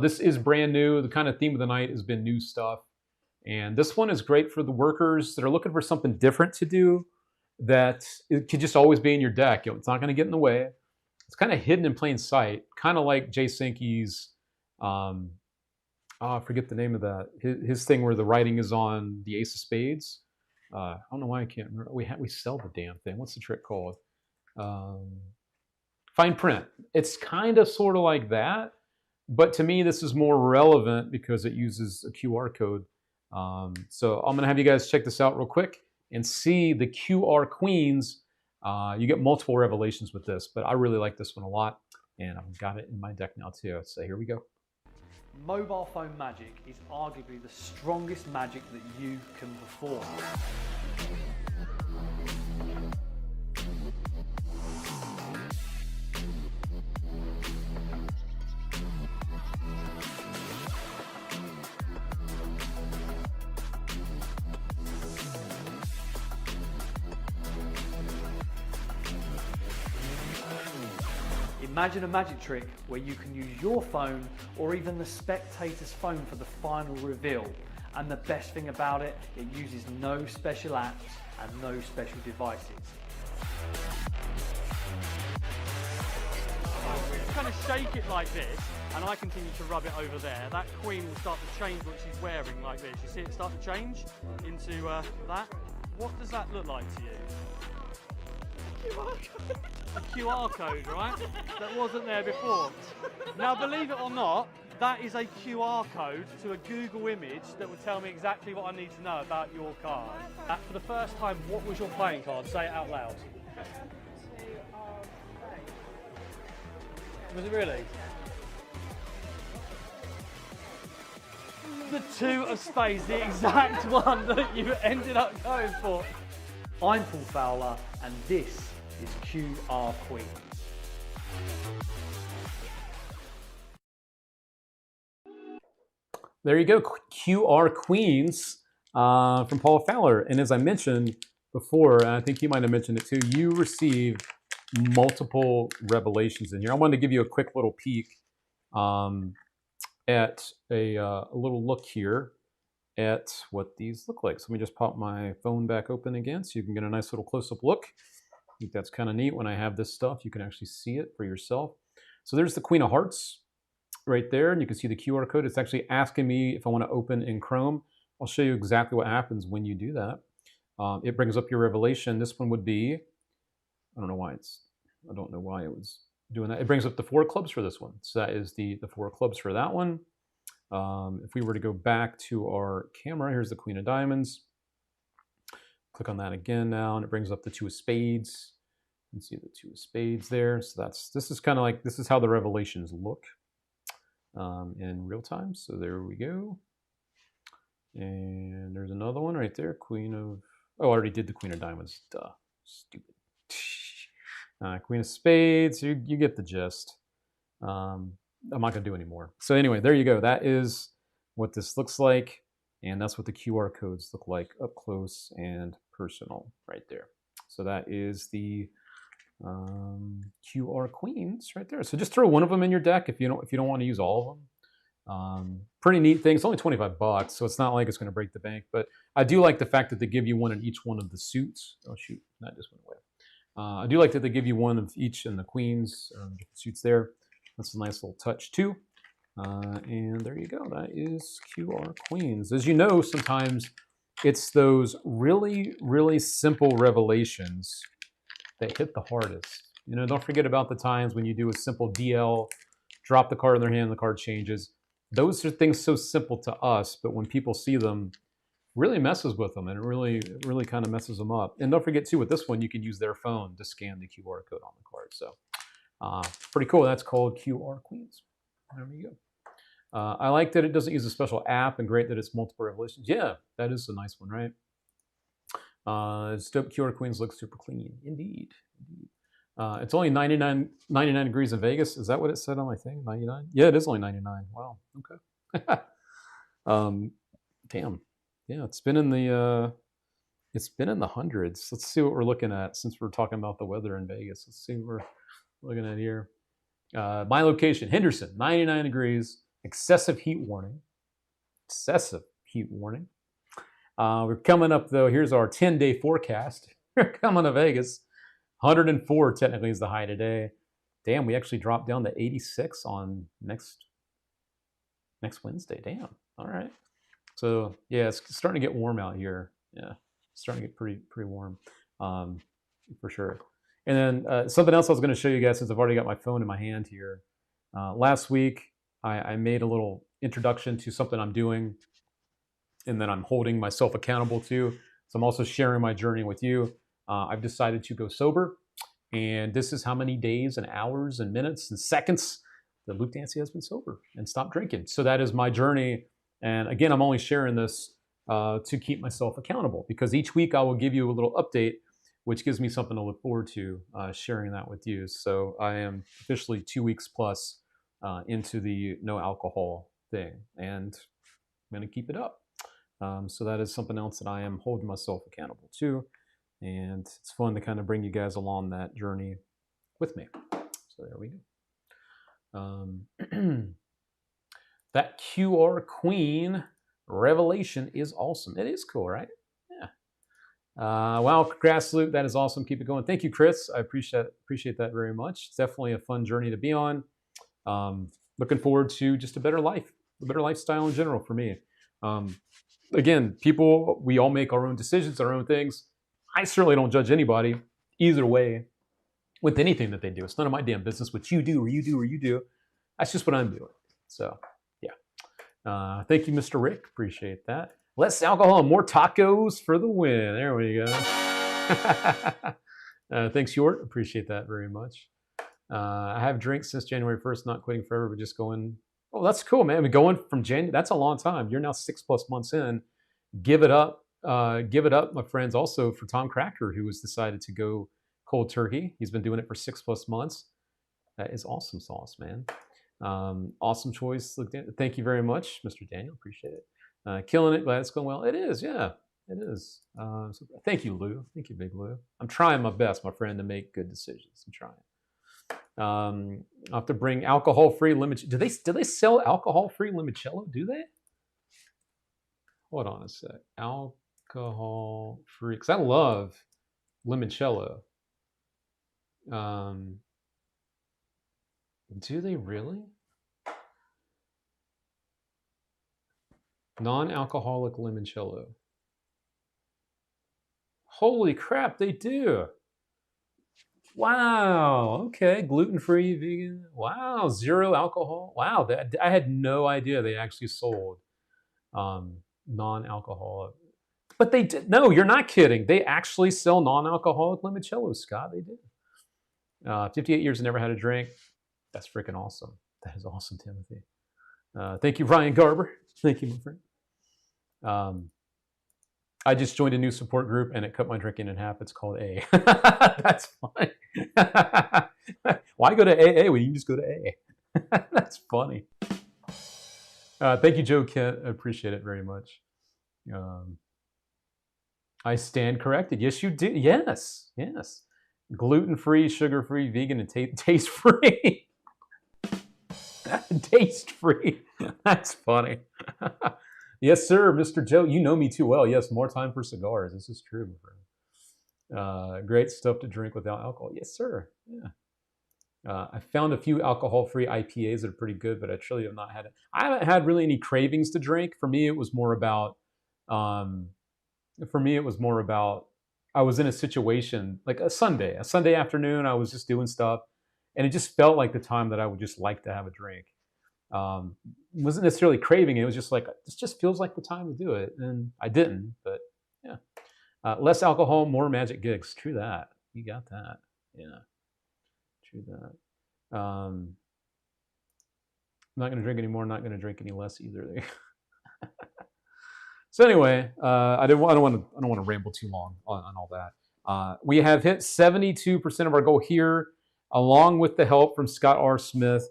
This is brand new. The kind of theme of the night has been new stuff. And this one is great for the workers that are looking for something different to do that it could just always be in your deck. It's not going to get in the way. It's kind of hidden in plain sight, kind of like Jay Sinke's, I forget the name of that. His thing where the writing is on the Ace of Spades. I don't know why I can't remember. We sell the damn thing. What's the trick called? Fine print. It's kind of sort of like that. But to me, this is more relevant because it uses a QR code. So I'm going to have you guys check this out real quick and see the QR Queens. You get multiple revelations with this, but I really like this one a lot. And I've got it in my deck now too. So here we go. Mobile phone magic is arguably the strongest magic that you can perform. Imagine a magic trick where you can use your phone or even the spectator's phone for the final reveal. And the best thing about it, it uses no special apps and no special devices. Kind of shake it like this, and I continue to rub it over there. That queen will start to change what she's wearing like this. You see it start to change into that? What does that look like to you? A QR code, right? That wasn't there before. Now, believe it or not, that is a QR code to a Google image that will tell me exactly what I need to know about your car. For the first time, what was your playing card? Say it out loud. Was it really? The 2 of spades, the exact one that you ended up going for. I'm Paul Fowler, and this is QR Queens. There you go, QR Queens from Paul Fowler. And as I mentioned before, and I think you might have mentioned it too, you received multiple revelations in here. I wanted to give you a quick little peek at a little look here at what these look like. So let me just pop my phone back open again so you can get a nice little close-up look. I think that's kind of neat. When I have this stuff, you can actually see it for yourself. So there's the Queen of Hearts right there, and you can see the QR code. It's actually asking me if I want to open in Chrome. I'll show you exactly what happens when you do that. It brings up your revelation. This one would be, I don't know why it was doing that. It brings up the 4 clubs for this one. So that is the 4 clubs for that one. If we were to go back to our camera, here's the Queen of Diamonds. Click on that again now, and it brings up the 2 of Spades. You can see the 2 of Spades there. So this is kind of like, this is how the revelations look in real time. So there we go. And there's another one right there, Queen of, oh, I already did the Queen of Diamonds. Duh, stupid. Queen of Spades, you get the gist. I'm not going to do any more. So anyway, there you go. That is what this looks like. And that's what the QR codes look like up close and personal right there. So that is the QR Queens right there. So just throw one of them in your deck if you don't want to use all of them. Pretty neat thing. It's only $25, so it's not like it's going to break the bank. But I do like the fact that they give you one in each one of the suits. Oh shoot, that just went away. I do like that they give you one of each in the queens, suits there. That's a nice little touch too. And there you go. That is QR Queens. As you know, sometimes it's those really, really simple revelations that hit the hardest. You know, don't forget about the times when you do a simple DL, drop the card in their hand, the card changes. Those are things so simple to us, but when people see them, really messes with them, and it really kind of messes them up. And don't forget too, with this one, you can use their phone to scan the QR code on the card. So pretty cool. That's called QR Queens. There we go. I like that it doesn't use a special app, and great that it's multiple revelations. Yeah, that is a nice one, right? It's dope. QR Queens looks super clean. Indeed. It's only 99 degrees in Vegas. Is that what it said on my thing? 99? Yeah, it is only 99. Wow. Okay. Damn. Yeah, it's been in the hundreds. Let's see what we're looking at since we're talking about the weather in Vegas. Let's see what we're looking at here. My location, Henderson, 99 degrees, excessive heat warning. Excessive heat warning. We're coming up though. Here's our 10-day forecast. We're coming to Vegas. 104 technically is the high today. Damn, we actually dropped down to 86 on next Wednesday. Damn. All right. So yeah, it's starting to get warm out here. Yeah, it's starting to get pretty warm, for sure. And then something else I was going to show you guys, since I've already got my phone in my hand here. Last week, I made a little introduction to something I'm doing, and then I'm holding myself accountable to. So I'm also sharing my journey with you. I've decided to go sober, and this is how many days and hours and minutes and seconds that Luke Dancy has been sober and stopped drinking. So that is my journey. And again, I'm only sharing this to keep myself accountable, because each week I will give you a little update, which gives me something to look forward to sharing that with you. So I am officially 2 weeks plus into the no alcohol thing, and I'm going to keep it up. So that is something else that I am holding myself accountable to. And it's fun to kind of bring you guys along that journey with me. So there we go. That QR Queen revelation is awesome. It is cool, right? Yeah. Wow, congrats, Luke. That is awesome. Keep it going. Thank you, Chris. I appreciate that very much. It's definitely a fun journey to be on. Looking forward to just a better life, a better lifestyle in general for me. Again, people, we all make our own decisions, our own things. I certainly don't judge anybody either way. with anything that they do. It's none of my damn business what you do or you do or you do. That's just what I'm doing. So, yeah. Thank you, Mr. Rick. Appreciate that. Less alcohol and more tacos for the win. There we go. Thanks, Yort. Appreciate that very much. I have drinks since January 1st, not quitting forever, but just going. Oh, that's cool, man. I mean, going from January, that's a long time. You're now 6+ months in. Give it up. Give it up, my friends, also for Tom Cracker, who has decided to go cold turkey. He's been doing it for 6+ months. That is awesome sauce, man. Awesome choice. Thank you very much, Mr. Daniel. Appreciate it. Killing it, but it's going well. It is, yeah, it is. So thank you, Lou. Thank you, Big Lou. I'm trying my best, my friend, to make good decisions. I'm trying. I'll have to bring alcohol-free limoncello. Do they sell alcohol-free limoncello? Do they? Hold on a sec. Alcohol-free, because I love limoncello. Do they really? Non-alcoholic limoncello. Holy crap, they do. Wow. Okay. Gluten-free, vegan. Wow. 0 alcohol. Wow. I had no idea they actually sold non-alcoholic. But they did. No, you're not kidding. They actually sell non-alcoholic limoncello, Scott. They do. 58 years and never had a drink. That's freaking awesome. That is awesome, Timothy. Thank you, Ryan Garber. Thank you, my friend. I just joined a new support group and it cut my drinking in half. It's called A. That's funny. Why go to AA when you can just go to A? That's funny. Thank you, Joe Kent. I appreciate it very much. I stand corrected. Yes, you do. Yes, yes. Gluten-free, sugar-free, vegan, and taste-free. Taste-free. That's funny. Yes, sir, Mr. Joe. You know me too well. Yes, more time for cigars. This is true, my friend. Great stuff to drink without alcohol. Yes, sir. Yeah. I found a few alcohol-free IPAs that are pretty good, but I truly have not had it. I haven't had really any cravings to drink. For me, it was more about. I was in a situation like a Sunday afternoon. I was just doing stuff, and it just felt like the time that I would just like to have a drink. Wasn't necessarily craving it. It was just like, this just feels like the time to do it. And I didn't, but yeah. Less alcohol, more magic gigs. True that. You got that. Yeah. True that. I'm not going to drink anymore. Not going to drink any less either. So anyway, I don't want to ramble too long on all that. We have hit 72% of our goal here, along with the help from Scott R. Smith.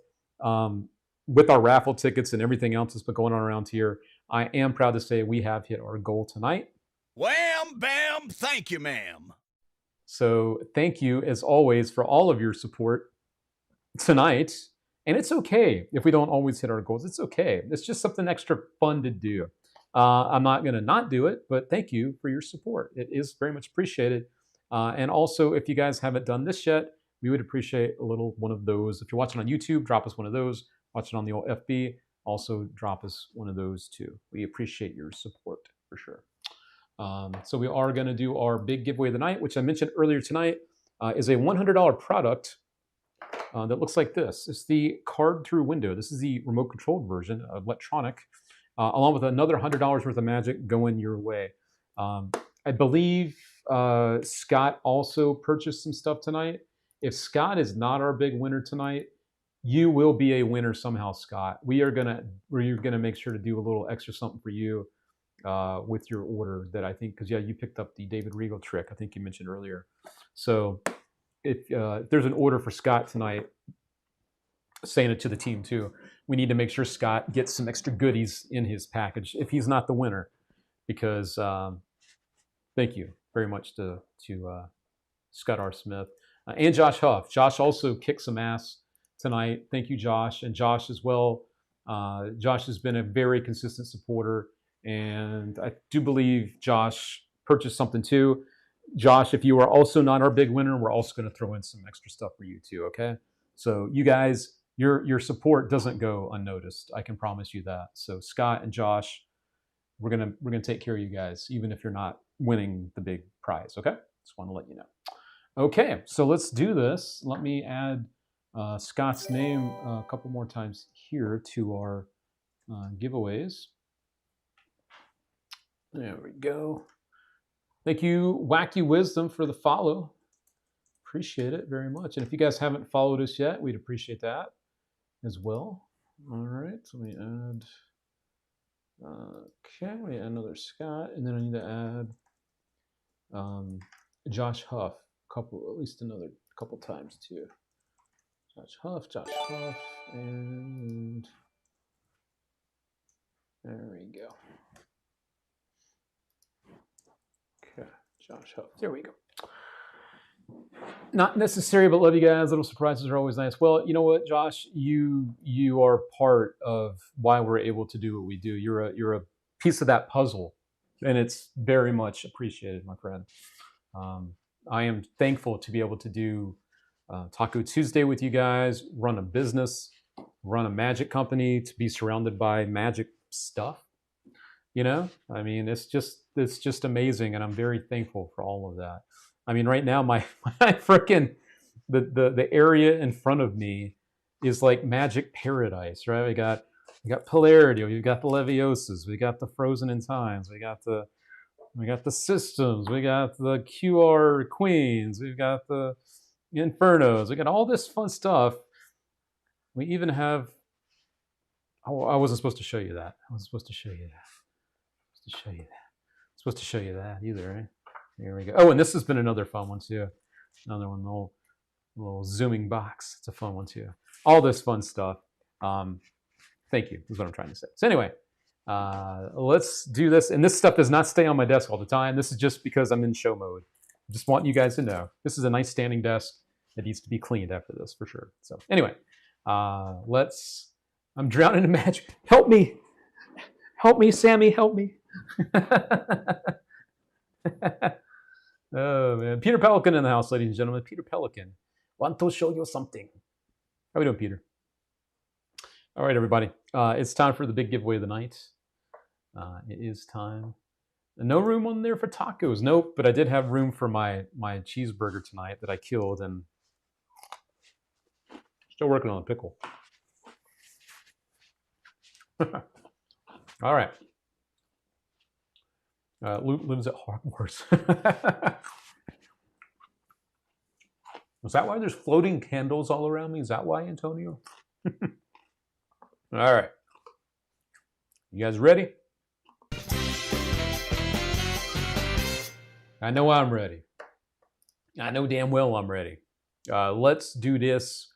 With our raffle tickets and everything else that's been going on around here, I am proud to say we have hit our goal tonight. Wham, bam, thank you, ma'am. So thank you, as always, for all of your support tonight. And it's okay if we don't always hit our goals. It's okay. It's just something extra fun to do. I'm not going to not do it, but thank you for your support. It is very much appreciated. And also, if you guys haven't done this yet, we would appreciate a little one of those. If you're watching on YouTube, drop us one of those. Watching on the old FB, also drop us one of those too. We appreciate your support for sure. So we are going to do our big giveaway of the night, which I mentioned earlier tonight, is a $100 product that looks like this. It's the card through window. This is the remote controlled version, electronic, along with another $100 worth of magic going your way. I believe Scott also purchased some stuff tonight. If Scott is not our big winner tonight, you will be a winner somehow, Scott. We're gonna make sure to do a little extra something for you with your order. That I think, because yeah, you picked up the David Regal trick. I think you mentioned earlier. So if there's an order for Scott tonight, saying it to the team too, we need to make sure Scott gets some extra goodies in his package if he's not the winner. Because thank you very much to Scott R. Smith and Josh Huff. Josh also kicked some ass tonight. Thank you, Josh. And Josh as well. Josh has been a very consistent supporter. And I do believe Josh purchased something too. Josh, if you are also not our big winner, we're also going to throw in some extra stuff for you too, okay? So you guys, your support doesn't go unnoticed. I can promise you that. So Scott and Josh, we're gonna take care of you guys, even if you're not winning the big prize, okay? Just want to let you know. Okay, so let's do this. Let me add Scott's name a couple more times here to our giveaways. There we go. Thank you, Wacky Wisdom, for the follow. Appreciate it very much. And if you guys haven't followed us yet, we'd appreciate that as well. All right, so let me add. Okay, we add another Scott, and then I need to add Josh Huff at least another couple times too. Josh Huff, and there we go. Okay, Josh Huff. There we go. Not necessary, but love you guys. Little surprises are always nice. Well, you know what, Josh, you are part of why we're able to do what we do. You're a piece of that puzzle, and it's very much appreciated, my friend. I am thankful to be able to do Taco Tuesday with you guys, run a business, run a magic company, to be surrounded by magic stuff. You know, I mean, it's just amazing, and I'm very thankful for all of that. I mean, right now, my freaking the area in front of me is like magic paradise, right? We got Polarity, we got the Leviosas, we got the Frozen in Times, we got the systems, we got the QR Queens, we've got the Infernos, we got all this fun stuff. We even have. Oh, I wasn't supposed to show you that. I wasn't supposed to show you that. Supposed to show you that either, right? Here we go. Oh, and this has been another fun one too. Another one, little zooming box. It's a fun one too. All this fun stuff. Thank you, is what I'm trying to say. So anyway, let's do this. And this stuff does not stay on my desk all the time. This is just because I'm in show mode. I just want you guys to know. This is a nice standing desk that needs to be cleaned after this for sure. So anyway, I'm drowning in magic. Help me, Sammy, help me. Oh man, Peter Pelican in the house, ladies and gentlemen. Peter Pelican, want to show you something. How we doing, Peter? All right, everybody. It's time for the big giveaway of the night. It is time. No room on there for tacos. Nope, but I did have room for my cheeseburger tonight that I killed, and still working on a pickle. All right. Luke lives at Hogwarts. Is that why there's floating candles all around me? Is that why, Antonio? All right. You guys ready? I know I'm ready. I know damn well I'm ready. Let's do this.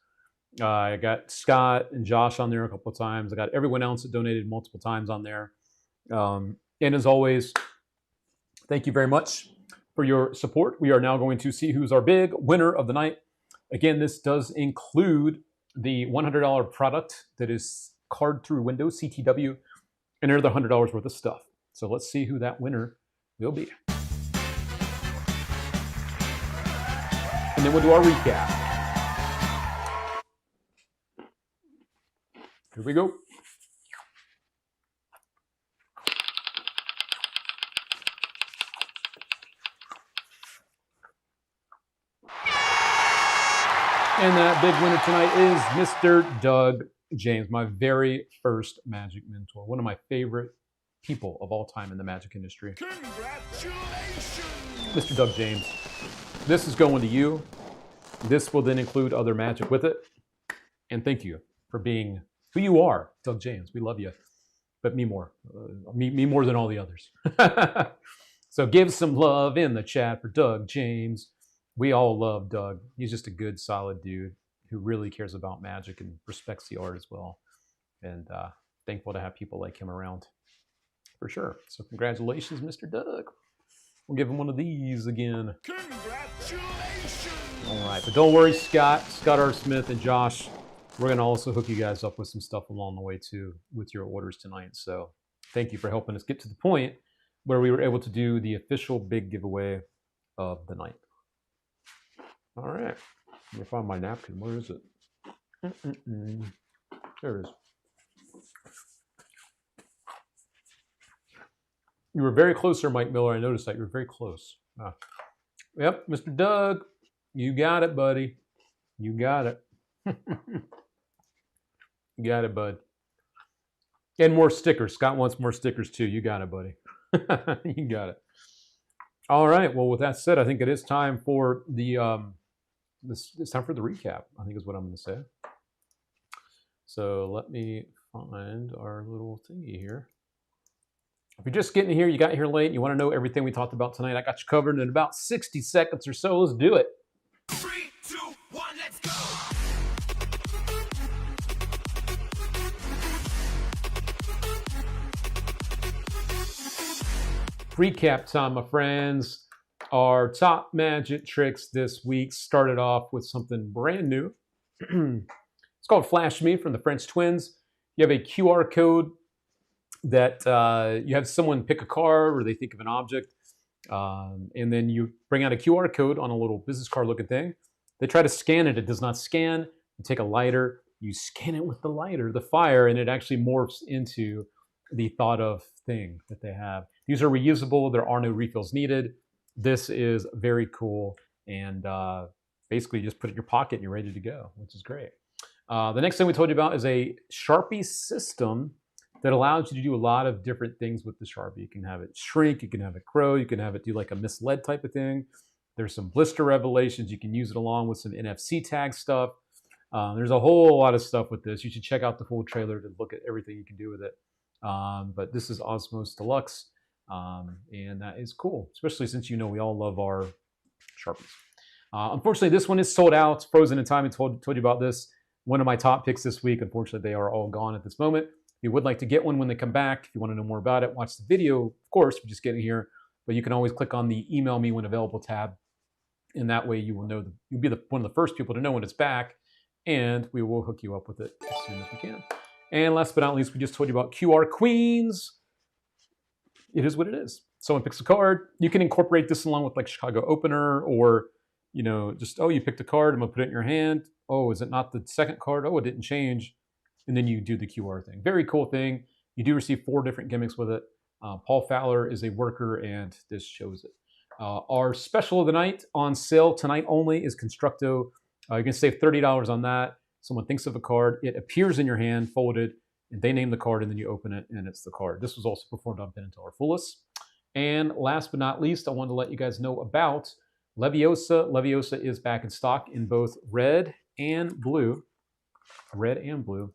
I got Scott and Josh on there a couple of times. I got everyone else that donated multiple times on there. And as always, thank you very much for your support. We are now going to see who's our big winner of the night. Again, this does include the $100 product that is card through window, CTW, and another $100 worth of stuff. So let's see who that winner will be. And then we'll do our recap. Here we go. And that big winner tonight is Mr. Doug James, my very first magic mentor, one of my favorite people of all time in the magic industry. Congratulations! Mr. Doug James, this is going to you. This will then include other magic with it. And thank you for being who you are, Doug James. We love you, but me more. Me more than all the others. So give some love in the chat for Doug James. We all love Doug. He's just a good, solid dude who really cares about magic and respects the art as well. And thankful to have people like him around, for sure. So congratulations, Mr. Doug. We'll give him one of these again. Congratulations! All right, but don't worry, Scott R. Smith, and Josh. We're going to also hook you guys up with some stuff along the way, too, with your orders tonight. So thank you for helping us get to the point where we were able to do the official big giveaway of the night. All right. Let me find my napkin. Where is it? There it is. You were very close there, Mike Miller. I noticed that. You were very close. Yep, Mr. Doug. You got it, buddy. You got it. You got it, bud. And more stickers. Scott wants more stickers too. You got it, buddy. You got it. All right. Well, with that said, I think it is time for the it's time for the recap, I think is what I'm going to say. So let me find our little thingy here. If you're just getting here, you got here late, you want to know everything we talked about tonight, I got you covered in about 60 seconds or so. Let's do it. 3, 2, 1, let's go. Recap time, my friends. Our top magic tricks this week started off with something brand new. It's called Flash Me from the French Twins. You have a QR code that you have someone pick a card or they think of an object, and then you bring out a QR code on a little business card looking thing. They try to scan it. It does not scan. You take a lighter, you scan it with the lighter, the fire, and it actually morphs into the thought of thing that they have. These are reusable. There are no refills needed. This is very cool, and basically you just put it in your pocket and you're ready to go, which is great. The next thing we told you about is a Sharpie system that allows you to do a lot of different things with the Sharpie. You can have it shrink, you can have it grow, you can have it do like a misled type of thing. There's some blister revelations. You can use it along with some NFC tag stuff. There's a whole lot of stuff with this. You should check out the full trailer to look at everything you can do with it. But this is Osmos Deluxe, and that is cool, especially since you know we all love our Sharpies. Unfortunately, this one is sold out. It's frozen in time. I told you about this. One of my top picks this week. Unfortunately, they are all gone at this moment. If you would like to get one when they come back, if you want to know more about it, watch the video, of course, for just getting here. But you can always click on the email me when available tab. And that way you will know, you'll be one of the first people to know when it's back. And we will hook you up with it as soon as we can. And last but not least, we just told you about QR Queens. It is what it is. Someone picks a card. You can incorporate this along with like Chicago Opener, or, you know, just, oh, you picked a card, I'm going to put it in your hand. Oh, is it not the second card? Oh, it didn't change. And then you do the QR thing. Very cool thing. You do receive 4 different gimmicks with it. Paul Fowler is a worker, and this shows it. Our special of the night on sale tonight only is Constructo. You can save $30 on that. Someone thinks of a card. It appears in your hand, folded, and they name the card, and then you open it, and it's the card. This was also performed on Penn and Teller Fullest. And last but not least, I wanted to let you guys know about Leviosa. Leviosa is back in stock in both red and blue. Red and blue.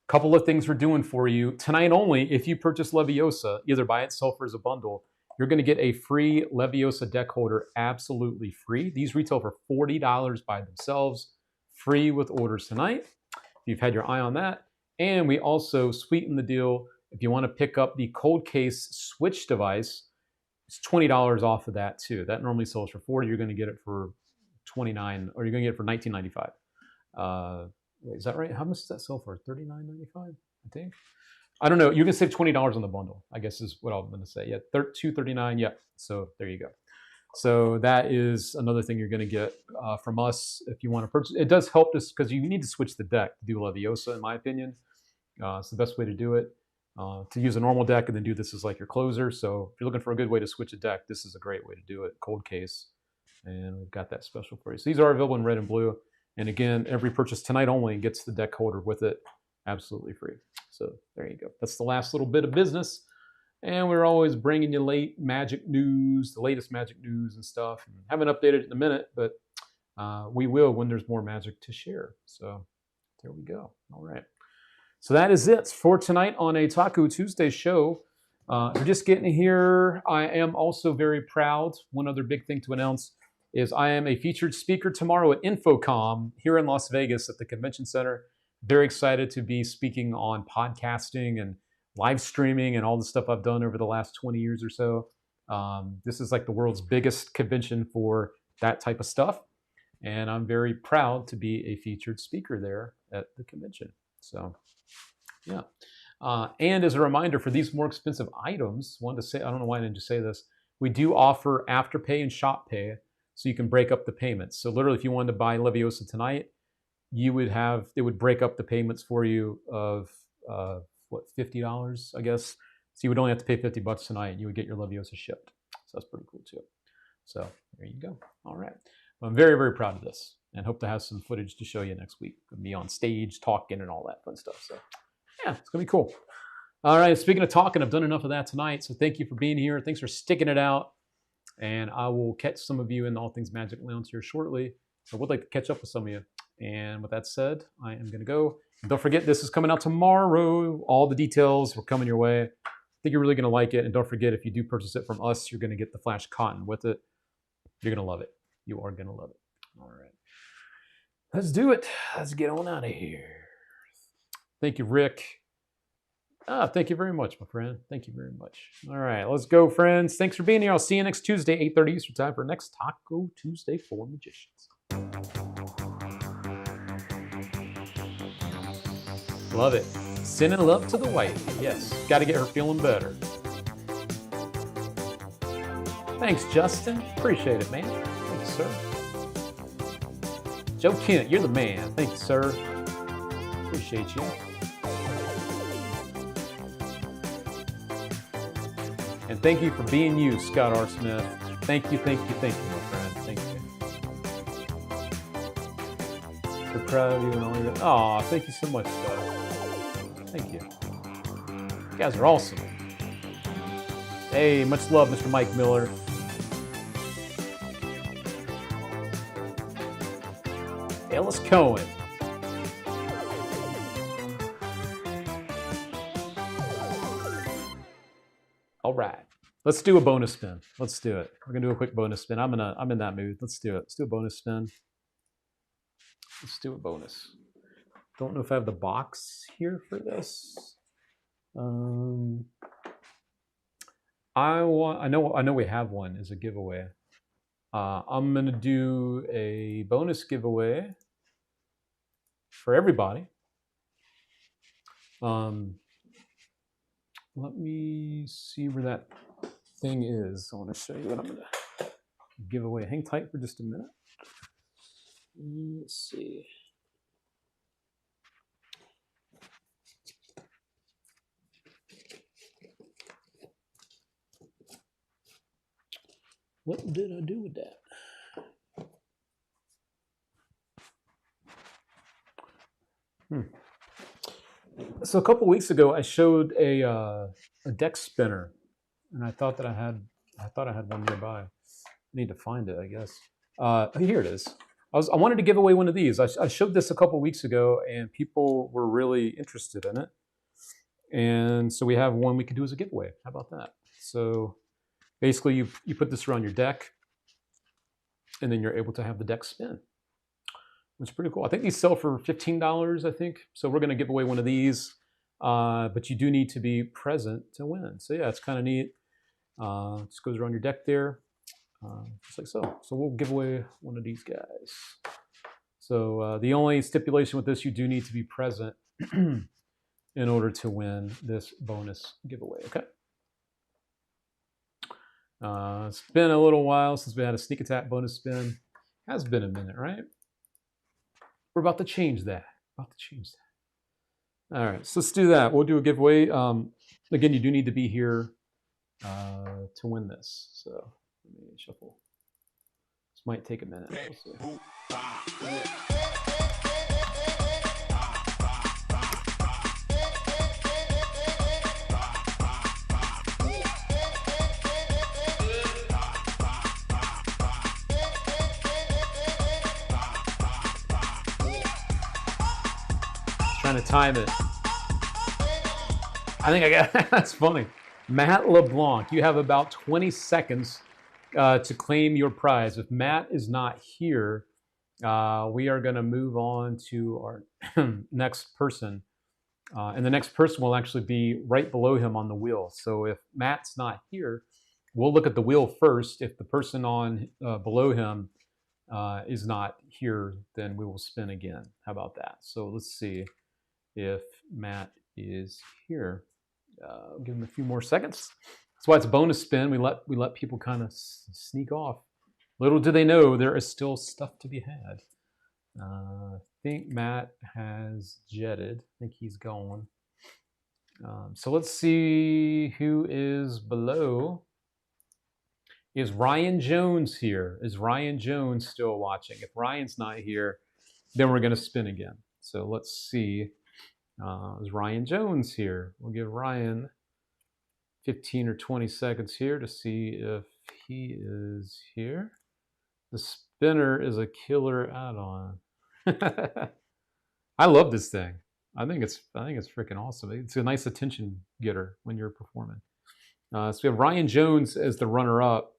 Couple of things we're doing for you. Tonight only, if you purchase Leviosa, either by itself or as a bundle, you're going to get a free Leviosa deck holder absolutely free. These retail for $40 by themselves, free with orders tonight. If you've had your eye on that. And we also sweeten the deal. If you want to pick up the cold case switch device, it's $20 off of that too. That normally sells for $40. You're going to get it for $29, or you're going to get it for $19.95. Wait, is that right? How much does that sell for? $39.95, I think. I don't know. You can save $20 on the bundle, I guess is what I'm going to say. Yeah, $239. Yeah. So there you go. So that is another thing you're going to get from us if you want to purchase. It does help us because you need to switch the deck to do Leviosa, in my opinion. It's the best way to do it. To use a normal deck and then do this as like your closer. So if you're looking for a good way to switch a deck, this is a great way to do it. Cold case. And we've got that special for you. So these are available in red and blue. And again, every purchase tonight only gets the deck holder with it absolutely free. So there you go. That's the last little bit of business. And we're always bringing you late magic news, the latest magic news and stuff. And haven't updated it in a minute, but we will when there's more magic to share. So there we go. All right. So that is it for tonight on a Taco Tuesday show. If you're just getting here, I am also very proud. One other big thing to announce is I am a featured speaker tomorrow at Infocom here in Las Vegas at the Convention Center. Very excited to be speaking on podcasting and live streaming and all the stuff I've done over the last 20 years or so. This is like the world's biggest convention for that type of stuff. And I'm very proud to be a featured speaker there at the convention. So, yeah. And as a reminder for these more expensive items, wanted to say, I don't know why I didn't just say this, we do offer Afterpay and Shop Pay, so you can break up the payments. So literally, if you wanted to buy Leviosa tonight, you would have, it would break up the payments for you of, $50, I guess. So you would only have to pay $50 tonight, and you would get your Leviosa shipped. So that's pretty cool too. So there you go. All right. I'm very, very proud of this and hope to have some footage to show you next week of me on stage talking and all that fun stuff. So yeah, it's going to be cool. All right, speaking of talking, I've done enough of that tonight. So thank you for being here. Thanks for sticking it out. And I will catch some of you in the All Things Magic Lounge here shortly. I would like to catch up with some of you. And with that said, I am going to go. And don't forget, this is coming out tomorrow. All the details are coming your way. I think you're really going to like it. And don't forget, if you do purchase it from us, you're going to get the Flash Cotton with it. You're going to love it. You are going to love it. All right. Let's do it. Let's get on out of here. Thank you, Rick. Thank you very much, my friend. Thank you very much. All right, let's go, friends. Thanks for being here. I'll see you next Tuesday, 8:30 Eastern Time for next Taco Tuesday for Magicians. Love it. Sending love to the wife. Yes, got to get her feeling better. Thanks, Justin. Appreciate it, man. Thanks, sir. Joe Kent, you're the man. Thank you, sir. Appreciate you. And thank you for being you, Scott R. Smith. Thank you, thank you, thank you, my friend. Thank you. We're proud of you and all your... Aw, thank you so much, Scott. Thank you. You guys are awesome. Hey, much love, Mr. Mike Miller. Ellis Cohen. All right, let's do a bonus spin. Let's do it. We're gonna do a quick bonus spin. I'm in that mood. Let's do it. Let's do a bonus spin. Let's do a bonus. Don't know if I have the box here for this. I know we have one as a giveaway. I'm gonna do a bonus giveaway for everybody. Let me see where that thing is. I want to show you what I'm going to give away. Hang tight for just a minute. Let's see. What did I do with that? So a couple weeks ago, I showed a deck spinner, and I thought I had one nearby. I need to find it, I guess. Here it is. I wanted to give away one of these. I showed this a couple weeks ago, and people were really interested in it. And so we have one we could do as a giveaway. How about that? So basically, you put this around your deck, and then you're able to have the deck spin. It's pretty cool. I think these sell for $15, I think. So we're going to give away one of these, but you do need to be present to win. So yeah, it's kind of neat. Just goes around your deck there, just like so. So we'll give away one of these guys. So the only stipulation with this, you do need to be present in order to win this bonus giveaway, okay? It's been a little while since we had a sneak attack bonus spin. Has been a minute, right? We're about to change that. All right, so let's do that. We'll do a giveaway. Again, you do need to be here to win this. So let me shuffle. This might take a minute. We'll see. Trying to time it. I think I got that's funny. Matt LeBlanc, you have about 20 seconds to claim your prize. If Matt is not here, we are going to move on to our next person. And the next person will actually be right below him on the wheel. So if Matt's not here, we'll look at the wheel first. If the person on below him is not here, then we will spin again. How about that? So let's see if Matt is here. Give him a few more seconds. That's why it's a bonus spin. We let people kind of sneak off. Little do they know there is still stuff to be had. I think Matt has jetted. I think he's gone. So let's see who is below Is Ryan Jones here? Is Ryan Jones still watching? If Ryan's not here, then we're going to spin again. So let's see. Is Ryan Jones here? We'll give Ryan 15 or 20 seconds here to see if he is here. The spinner is a killer add-on. I love this thing. I think it's freaking awesome. It's a nice attention getter when you're performing. So we have Ryan Jones as the runner-up,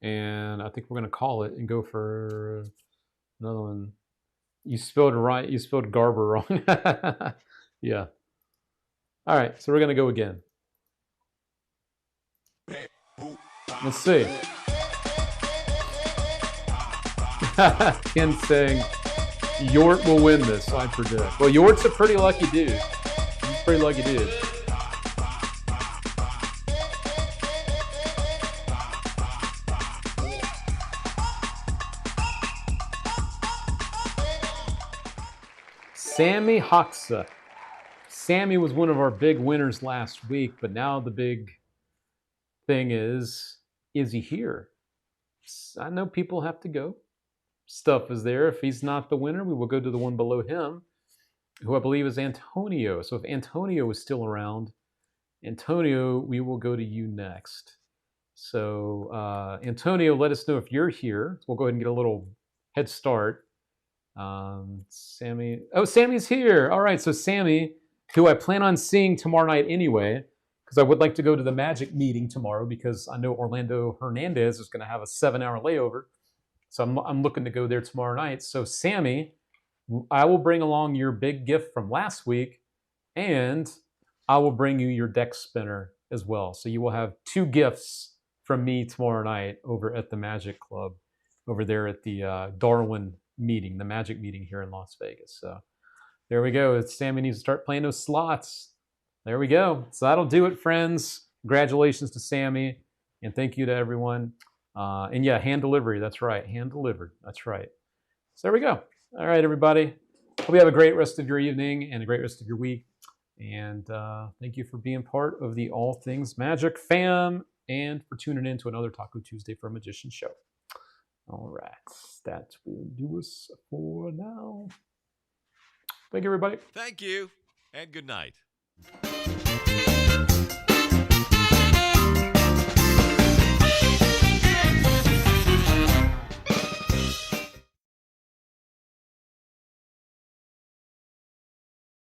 and I think we're going to call it and go for another one. You spelled right. You spelled Garber wrong. Yeah. All right, so we're going to go again. Let's see. Ken saying Yort will win this, I predict. Well, Yort's a pretty lucky dude. He's a pretty lucky dude. Sammy Hoxa. Sammy was one of our big winners last week, but now the big thing is he here? I know people have to go. Stuff is there. If he's not the winner, we will go to the one below him, who I believe is Antonio. So if Antonio is still around, Antonio, we will go to you next. So Antonio, let us know if you're here. We'll go ahead and get a little head start. Sammy. Oh, Sammy's here. All right. So Sammy, who I plan on seeing tomorrow night anyway, because I would like to go to the Magic meeting tomorrow because I know Orlando Hernandez is going to have a 7-hour layover. So I'm looking to go there tomorrow night. So Sammy, I will bring along your big gift from last week, and I will bring you your deck spinner as well. So you will have 2 gifts from me tomorrow night over at the Magic Club, over there at the Darwin meeting, the Magic meeting here in Las Vegas. So there we go. Sammy needs to start playing those slots. There we go. So that'll do it, friends. Congratulations to Sammy, and thank you to everyone. And yeah, hand delivery. That's right. Hand delivered. That's right. So there we go. All right, everybody. Hope you have a great rest of your evening and a great rest of your week. And thank you for being part of the All Things Magic fam and for tuning in to another Taco Tuesday for a Magician show. All right. That will do us for now. Thank you, everybody. Thank you, and good night.